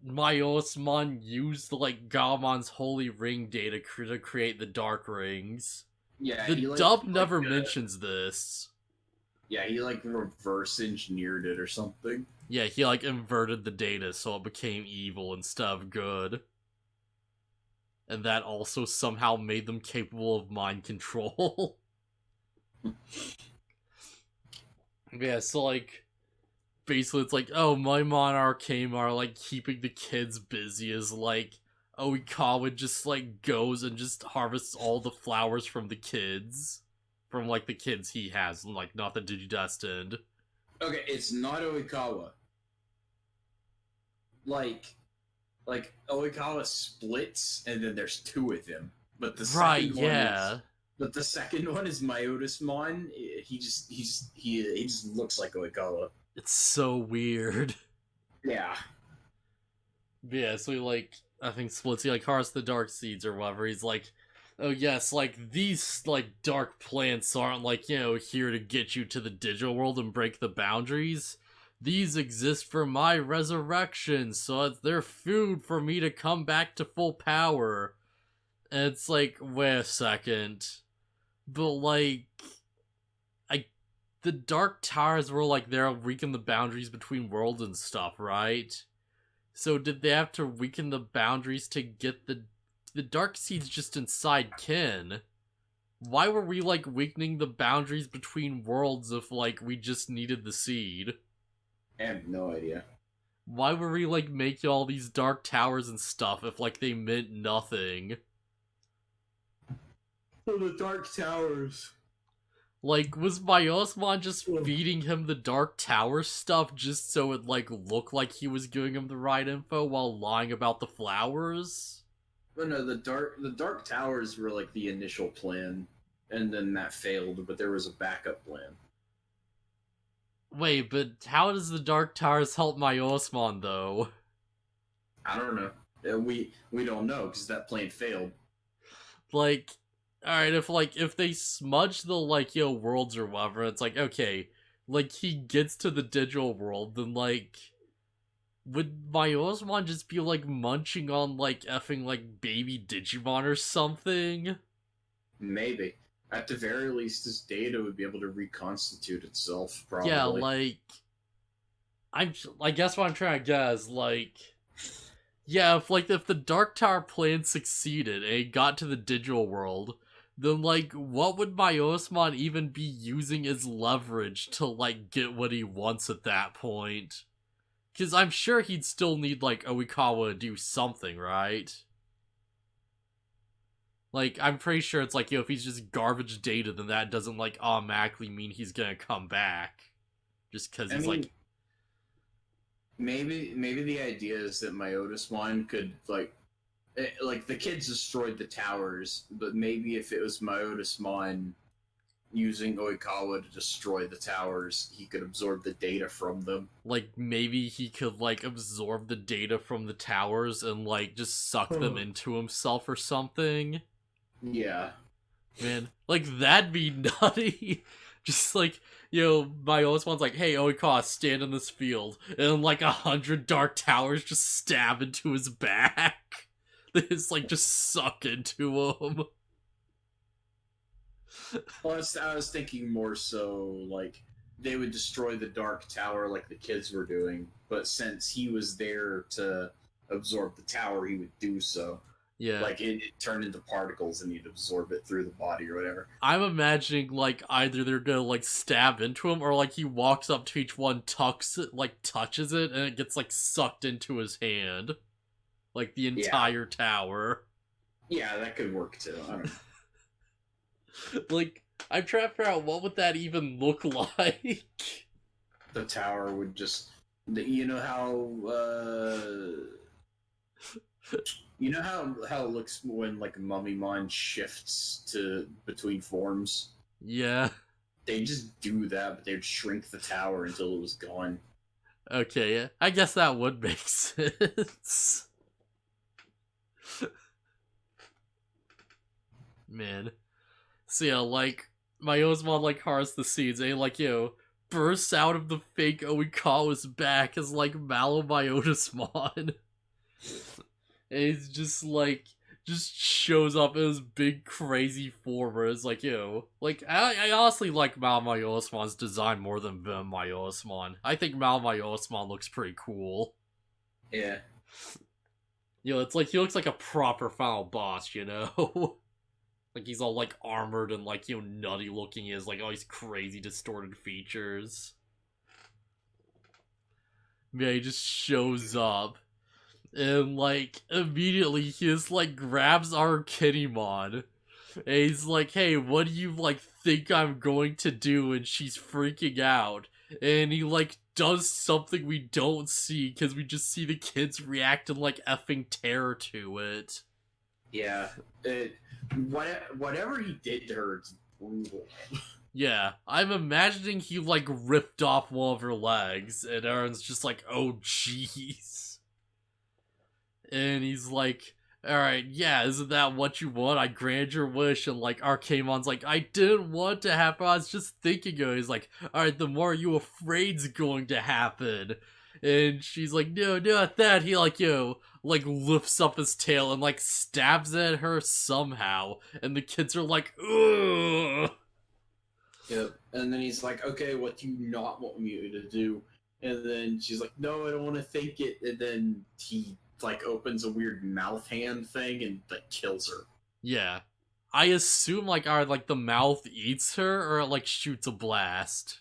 Myosman used like Gamon's holy ring data to create the dark rings. Yeah, The dub never mentions this. Yeah, he like reverse engineered it or something. Yeah, he like inverted the data so it became evil instead of good. And that also somehow made them capable of mind control. Yeah, so like basically it's like, oh, my Monarch are like keeping the kids busy as like Oikawa just like goes and just harvests all the flowers from the kids. From like the kids he has, like not the Digidestined. Okay, it's not Oikawa. Like Oikawa splits and then there's two of him. But the Right, second yeah. one is But the second one is Myotismon. He just looks like Oikawa. It's so weird. Yeah. Yeah, so he like I think splits he like harvests the dark seeds or whatever. He's like, oh yes, like these like dark plants aren't like, you know, here to get you to the digital world and break the boundaries. These exist for my resurrection, so it's their food for me to come back to full power. And it's like, wait a second. But like the Dark Towers were like there weaken the boundaries between worlds and stuff, right? So did they have to weaken the boundaries to get the Dark Seeds just inside Kin? Why were we like weakening the boundaries between worlds if like we just needed the seed? I have no idea. Why were we like making all these Dark Towers and stuff if like they meant nothing? So the Dark Towers. Like, was Myosman just feeding him the Dark Tower stuff just so it, like, looked like he was giving him the right info while lying about the flowers? But no, the Dark Towers were, like, the initial plan. and then that failed, but there was a backup plan. Wait, but how does the Dark Towers help my Osmon, though? I don't know. We don't know because that plan failed. Like, alright, if they smudge the, like, worlds or whatever, it's like, okay, like, he gets to the digital world, then, like, would my Osmon just be, like, munching on, like, effing, like, baby Digimon or something? Maybe. At the very least, this data would be able to reconstitute itself, probably. Yeah, like, I guess what I'm trying to get is, like, yeah, if the Dark Tower plan succeeded and it got to the digital world, then, like, what would my Osmon even be using as leverage to, like, get what he wants at that point? Because I'm sure he'd still need, like, Oikawa to do something, right? Like, I'm pretty sure it's like, if he's just garbage data, then that doesn't, like, automatically mean he's gonna come back. Just because he's, like... Maybe the idea is that Myotismon could, like, the kids destroyed the towers, but maybe if it was Myotismon using Oikawa to destroy the towers, he could absorb the data from them. Like, maybe he could, like, absorb the data from the towers and, like, just suck them into himself or something. Yeah. Man, like, that'd be nutty. Just, like, my Osmon's like, hey, Oikawa, stand in this field. And, like, 100 Dark Towers just stab into his back. They just, like, just suck into him. Well, I was thinking more so, like, they would destroy the Dark Tower like the kids were doing, but since he was there to absorb the tower, he would do so. Yeah. Like, it turned into particles and he'd absorb it through the body or whatever. I'm imagining, like, either they're gonna, like, stab into him, or, like, he walks up to each one, touches it, and it gets, like, sucked into his hand. Like, the entire tower. Yeah, that could work, too. I don't know. Like, I'm trying to figure out what would that even look like. The tower would just... You know how, You know how it looks when, like, Mummymon shifts between forms? Yeah. They just do that, but they'd shrink the tower until it was gone. Okay, I guess that would make sense. Man. So yeah, like, my Osmon, like, harvests the seeds, and he, like, bursts out of the fake Oikawa's back as, like, Malomyotismon. And he's just, like, just shows up in his big, crazy form where it's like, like, I honestly like Malomyotismon's design more than Malomyotismon. I think Malomyotismon looks pretty cool. Yeah. It's like, he looks like a proper final boss, Like, he's all, like, armored and, like, nutty looking. He has, like, all these crazy distorted features. Yeah, he just shows up. And, like, immediately he just, like, grabs our Kinnymon. And he's like, hey, what do you, like, think I'm going to do? And she's freaking out. And he, like, does something we don't see, because we just see the kids react in, like, effing terror to it. Yeah. Whatever he did to her, it's brutal. Yeah, I'm imagining he, like, ripped off one of her legs, and Aaron's just like, oh, jeez. And he's like, alright, yeah, isn't that what you want? I grant your wish. And, like, Arcamon's like, I didn't want to happen, I was just thinking of it. He's like, alright, the more you afraid's going to happen. And she's like, no, not that. He, like, like, lifts up his tail and, like, stabs at her somehow. And the kids are like, ugh. Yep. And then he's like, okay, what do you not want me to do? And then she's like, no, I don't want to think it. And then he, like, opens a weird mouth hand thing and, like, kills her. Yeah. I assume, like, the mouth eats her, or it, like, shoots a blast.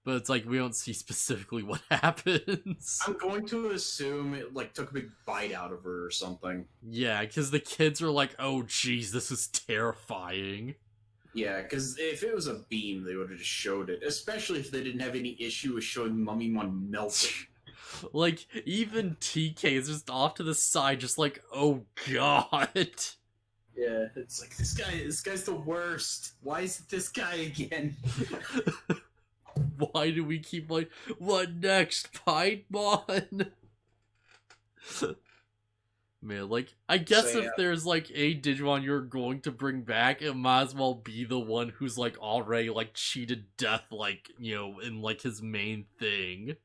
But it's like, we don't see specifically what happens. I'm going to assume it, like, took a big bite out of her or something. Yeah, because the kids are like, oh, jeez, this is terrifying. Yeah, because if it was a beam, they would have just showed it. Especially if they didn't have any issue with showing Mummymon melting. Like, even TK is just off to the side, just like, oh, God. Yeah, it's like this guy's the worst. Why is it this guy again? Why do we keep like, what next, Pinemon? Man, like, I So guess yeah, if there's like a Digimon you're going to bring back, it might as well be the one who's like already like cheated death, like, you know, in like his main thing.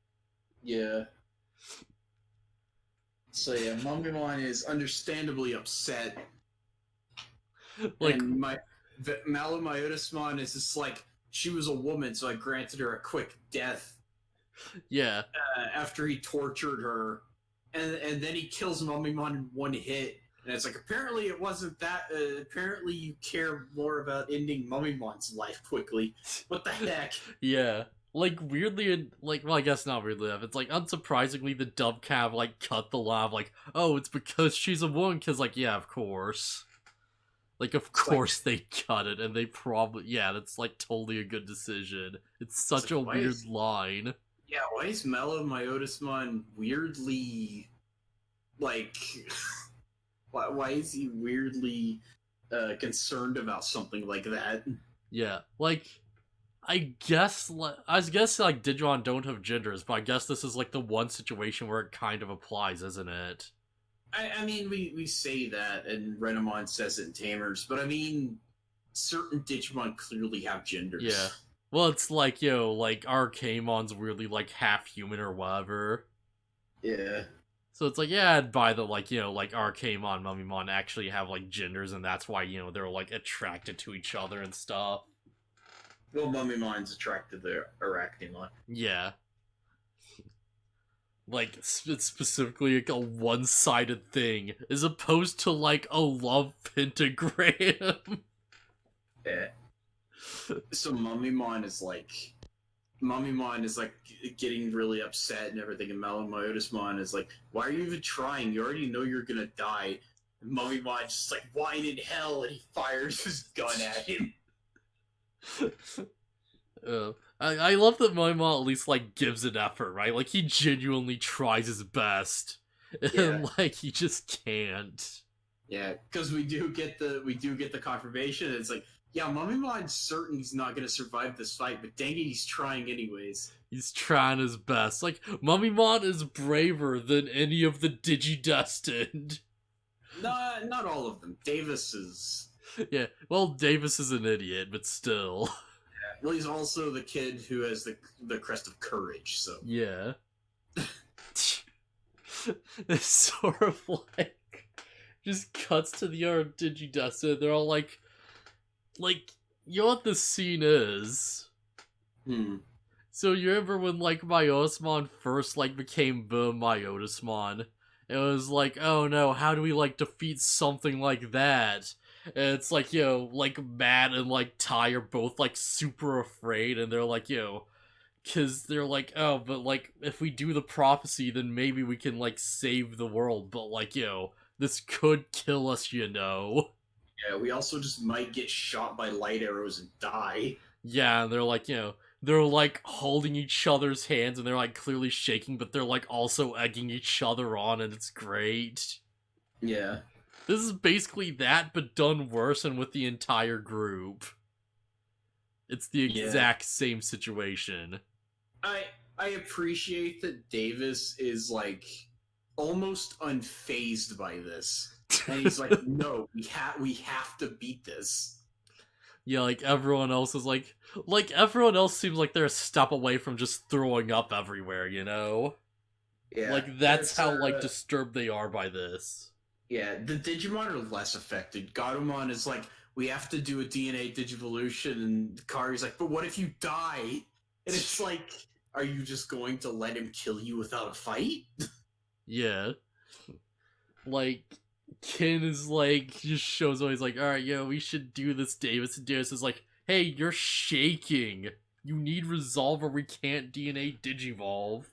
yeah. So yeah, Mummymon is understandably upset, Like, and Malomyotismon is just like, she was a woman, so I granted her a quick death yeah, after he tortured her, and then he kills Mummymon in one hit. And it's like, apparently it wasn't that. Apparently you care more about ending Mummymon's life quickly. What the heck? yeah. Like, weirdly, like, well, I guess not weirdly enough, it's like, unsurprisingly, the dub kind of, like, cut the laugh, like, oh, it's because she's a woman, because, like, yeah, of course. Like, of It's like, course they cut it, and they probably, yeah, that's, like, totally a good decision. It's such like, a weird line. yeah, why is Malomyotismon weirdly, like, why is he weirdly concerned about something like that? Yeah, like, I guess, like, Digimon don't have genders, but I guess this is, like, the one situation where it kind of applies, isn't it? I mean, we say that, and Renamon says it in Tamers, but I mean, certain Digimon clearly have genders. Yeah. Well, it's like, you know, like, Arcaimon's weirdly, like, half human or whatever. Yeah. So it's like, yeah, I'd buy the, like, you know, like, Arcaimon, Mummymon actually have, like, genders, and that's why, you know, they're, like, attracted to each other and stuff. Well, Mummimon's attracted to Arachnimon. Yeah. Like, it's specifically, like, a one-sided thing, as opposed to, like, a love pentagram. Yeah. So Mummymon is like getting really upset and everything, and Malomyotismon is like, why are you even trying? You already know you're gonna die. And Mummimon's just like, whine in hell, and he fires his gun at him. I love that Moimon at least, like, gives an effort, right? Like, he genuinely tries his best. And, Yeah. like, he just can't. Yeah, because we do get the confirmation. It's like, yeah, Mummimon's certain he's not gonna survive this fight, but dang it, he's trying anyways. He's trying his best. Like, Mummymon is braver than any of the Digidestined. Not all of them. Davis is. Yeah, well, Davis is an idiot, but still. Well, he's also the kid who has the crest of courage. So Yeah. It's sort of like, just cuts to the other Digidestined. They're all like, you know what this scene is? So you remember when, like, Myotismon first, like, became the Myotismon? It was like, oh no, how do we, like, defeat something like that? And it's like, you know, like, Matt and, like, Ty are both, like, super afraid, and they're like, you know, because they're like, oh, but, like, if we do the prophecy, then maybe we can, like, save the world, but, like, you know, this could kill us, you know? yeah, we also just might get shot by light arrows and die. Yeah, and they're like, you know, they're like holding each other's hands and they're like clearly shaking, but they're like also egging each other on, and it's great. Yeah. This is basically that, but done worse and with the entire group. It's the exact same situation. I appreciate that Davis is like almost unfazed by this. And he's like, no, we have to beat this. Yeah, like everyone else is like everyone else seems like they're a step away from just throwing up everywhere, you know? Yeah. Like, that's how, like, disturbed they are by this. Yeah, the Digimon are less affected. Gatomon is like, we have to do a DNA digivolution, and Kari's like, but what if you die? And it's like, are you just going to let him kill you without a fight? Yeah. Like, Kin is like, just shows always like, alright, yo, we should do this, Davis. And Davis is like, hey, you're shaking. You need resolve or we can't DNA digivolve.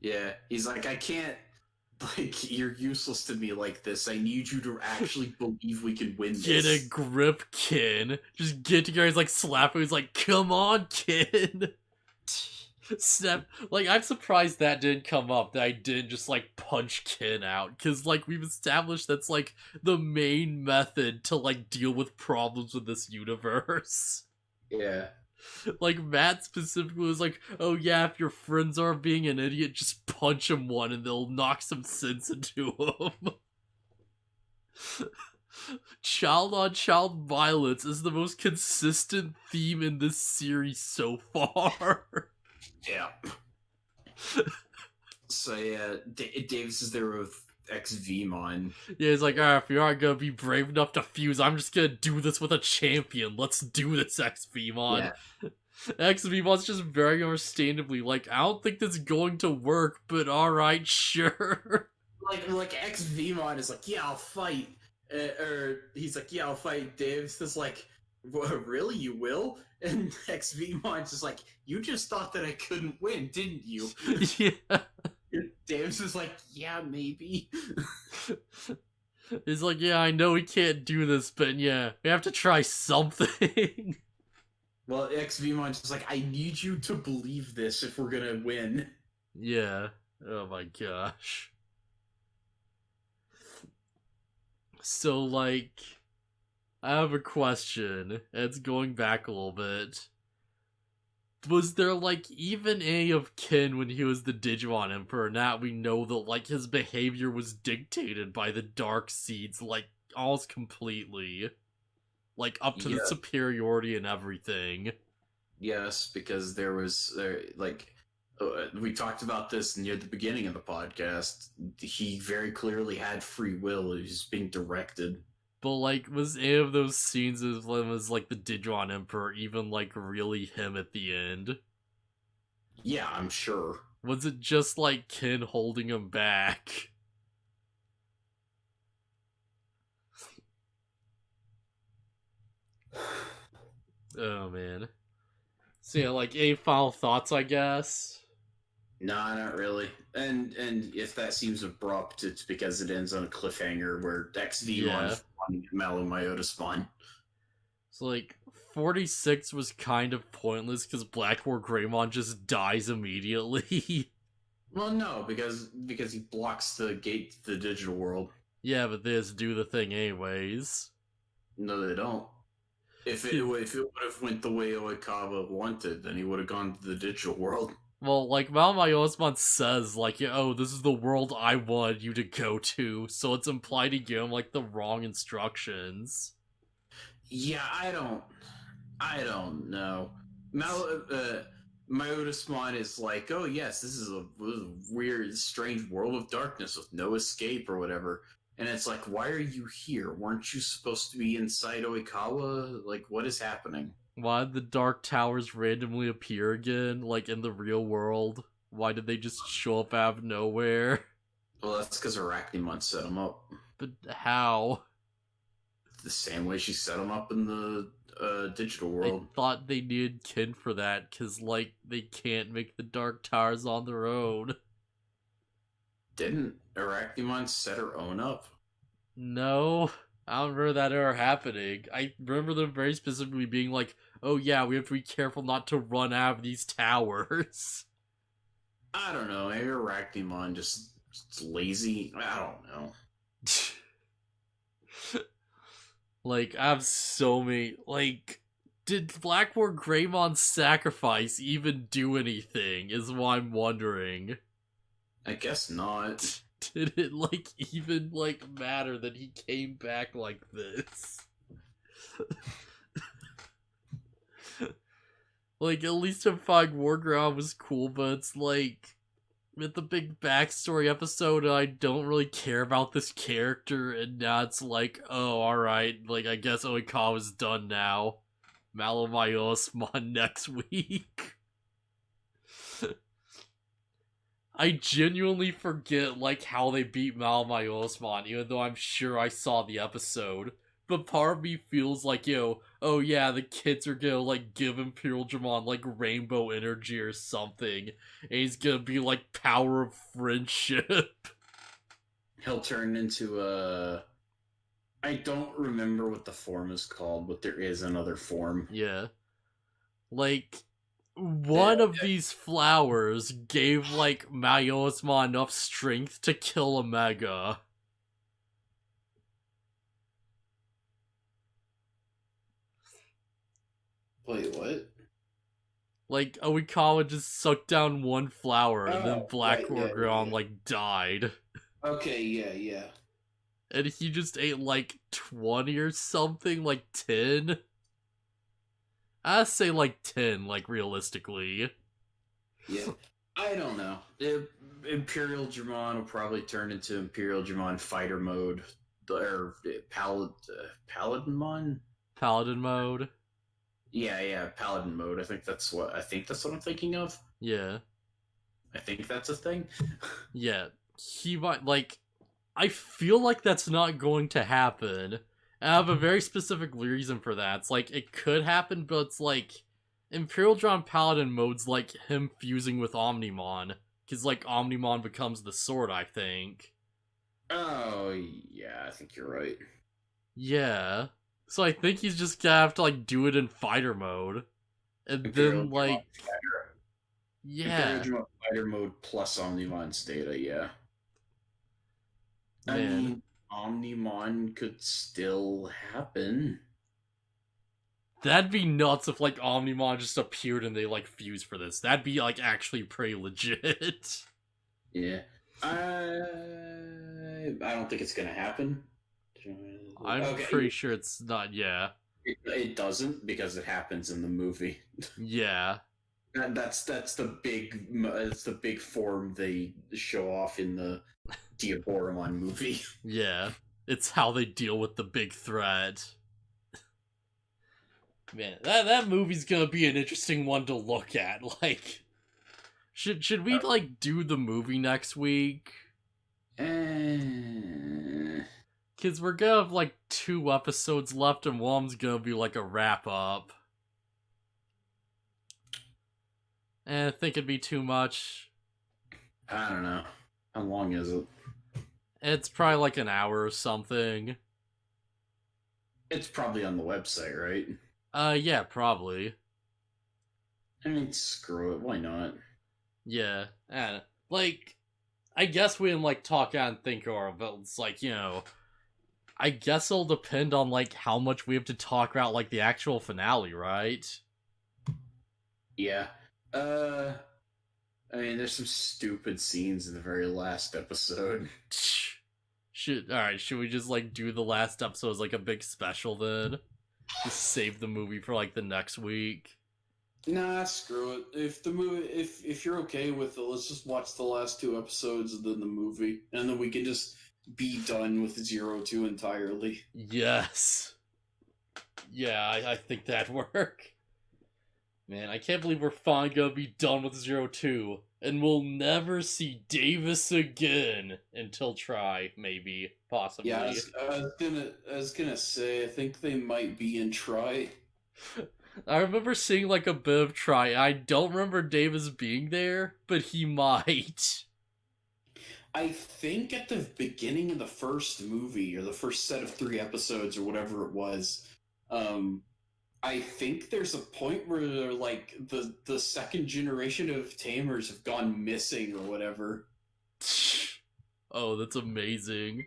Yeah, he's like, I can't, like, you're useless to me like this. I need you to actually believe we can win this. Get a grip, Kin. Just get together. He's like slapping. He's like, come on, Kin. Snap, like, I'm surprised that didn't come up, that I didn't just, like, punch Ken out, because, like, we've established that's, like, the main method to, like, deal with problems with this universe. Yeah. Like, Matt specifically was like, oh yeah, if your friends are being an idiot, just punch him one and they'll knock some sense into him. Child on child violence is the most consistent theme in this series so far. Yeah. So yeah, Davis is there with XVmon. Yeah, he's like, alright, if you aren't gonna be brave enough to fuse, I'm just gonna do this with a champion. Let's do this, XVmon. Yeah. XVmon's just very understandably like, I don't think this is going to work, but alright, sure. Like XVmon is like, yeah, I'll fight. Or he's like, yeah, I'll fight. Davis is like, really, you will? And XVmon's just like, you just thought that I couldn't win, didn't you? Yeah. Davis is like, yeah, maybe. He's like, yeah, I know we can't do this, but yeah, we have to try something. Well, XVmon's just like, I need you to believe this if we're gonna win. Yeah. Oh my gosh. So, like, I have a question. It's going back a little bit. Was there, like, even any of Ken when he was the Digimon Emperor? Now we know that, like, his behavior was dictated by the Dark Seeds, like, almost completely. Like, up to the superiority and everything. Yes, because there was, we talked about this near the beginning of the podcast. He very clearly had free will. He was being directed. But, like, was any of those scenes of him as, like, the Digimon Emperor even, like, really him at the end? Yeah, I'm sure. Was it just, like, Ken holding him back? Oh, man. So, yeah, like, any final thoughts, I guess? Nah, not really. And if that seems abrupt, it's because it ends on a cliffhanger where XVmon and Malomyota spawn. So, like, 46 was kind of pointless because Black War Greymon just dies immediately. Well, no, because he blocks the gate to the digital world. Yeah, but they just do the thing anyways. No, they don't. If it would have went the way Oikawa wanted, then he would have gone to the digital world. Well, like, Malomyosmon says, like, oh, this is the world I wanted you to go to, so it's implied he gave him, like, the wrong instructions. Yeah, I don't know. Myotismon is like, oh yes, this is a weird, strange world of darkness with no escape or whatever. And it's like, why are you here? Weren't you supposed to be inside Oikawa? Like, what is happening? Why did the Dark Towers randomly appear again, like, in the real world? Why did they just show up out of nowhere? Well, that's because Arachnimon set them up. But how? The same way she set them up in the digital world. I thought they needed Ken for that, because, like, they can't make the Dark Towers on their own. Didn't Arachnimon set her own up? No, I don't remember that ever happening. I remember them very specifically being like, oh yeah, we have to be careful not to run out of these towers. I don't know, maybe Arachnimon just lazy? I don't know. Like, I have so many, like, did Black War Greymon's sacrifice even do anything, is what I'm wondering. I guess not. Did it, like, even, like, matter that he came back like this? Like, at least in Fog Warground was cool, but it's like, with the big backstory episode, I don't really care about this character, and now it's like, oh, alright, like, I guess Oikawa's done now. Malomyosmon next week. I genuinely forget, like, how they beat Malomyosmon, even though I'm sure I saw the episode. But part of me feels like, oh yeah, the kids are gonna, like, give Imperial Dramon, like, rainbow energy or something. And he's gonna be, like, power of friendship. He'll turn into I don't remember what the form is called, but there is another form. Yeah. Like, one of these flowers gave, like, Mayosma enough strength to kill a Mega. Wait, what? Like, Oikawa just sucked down one flower, and then Oh, right, yeah, Gorgon, yeah. like, died. Okay, yeah. And he just ate, like, 20 or something, like, 10? I'd say, like, 10, like, realistically. Yeah. I don't know. Imperial Dramon will probably turn into Imperial Dramon fighter mode. Or Paladin Mon? Paladin mode. Yeah, Paladin mode. I think that's what I'm thinking of. Yeah. I think that's a thing. Yeah. He might, like, I feel like that's not going to happen. I have a very specific reason for that. It's like, it could happen, but it's like, Imperial Drum Paladin mode's like him fusing with Omnimon. Because, like, Omnimon becomes the sword, I think. Oh, yeah, I think you're right. Yeah. So I think he's just gonna have to, like, do it in fighter mode. And Imperial then, like, Fighter. yeah. Imperial Dramon fighter mode plus Omnimon's data, yeah. Man. I mean, Omnimon could still happen. That'd be nuts if, like, Omnimon just appeared and they, like, fused for this. That'd be, like, actually pretty legit. Yeah. I don't think it's gonna happen. I'm pretty sure it's not, yeah. It doesn't, because it happens in the movie. Yeah. That's the big form they show off in the Diaboromon movie. Yeah. It's how they deal with the big threat. Man, that movie's gonna be an interesting one to look at. Like, should we, like, do the movie next week? Because we're gonna have, like, 2 episodes left, and one's gonna be, like, a wrap-up. And I think it'd be too much. I don't know. How long is it? It's probably, like, an hour or something. It's probably on the website, right? Yeah, probably. I mean, screw it. Why not? Yeah. And, like, I guess we didn't, like, talk out and think or, but it's like, you know, I guess it'll depend on, like, how much we have to talk about, like, the actual finale, right? Yeah. I mean, there's some stupid scenes in the very last episode. Should we just, like, do the last episode as, like, a big special then? Just save the movie for, like, the next week? Nah, screw it. If you're okay with it, let's just watch the last 2 episodes and then the movie, and then we can just be done with 02 entirely. Yes. Yeah, I think that'd work. Man, I can't believe we're finally gonna be done with 02, and we'll never see Davis again until Try, maybe, possibly. Yeah, I was gonna say, I think they might be in Try. I remember seeing, like, a bit of Try. I don't remember Davis being there, but he might. I think at the beginning of the first movie, or the first set of 3 episodes, or whatever it was, I think there's a point where they're like the second generation of Tamers have gone missing or whatever. Oh, that's amazing.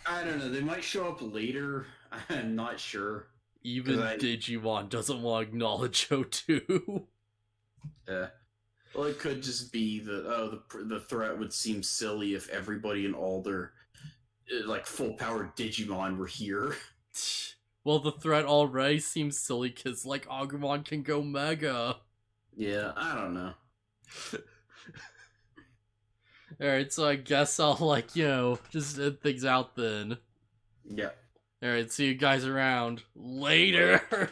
I don't know. They might show up later. I'm not sure. Even Digimon doesn't want to acknowledge O2. Yeah. Well, it could just be the threat would seem silly if everybody in all their like full-powered Digimon were here. Well, the threat already seems silly because, like, Agumon can go Mega. Yeah, I don't know. Alright, so I guess I'll, like, you know, just end things out then. Yeah. Alright, see you guys around. Later!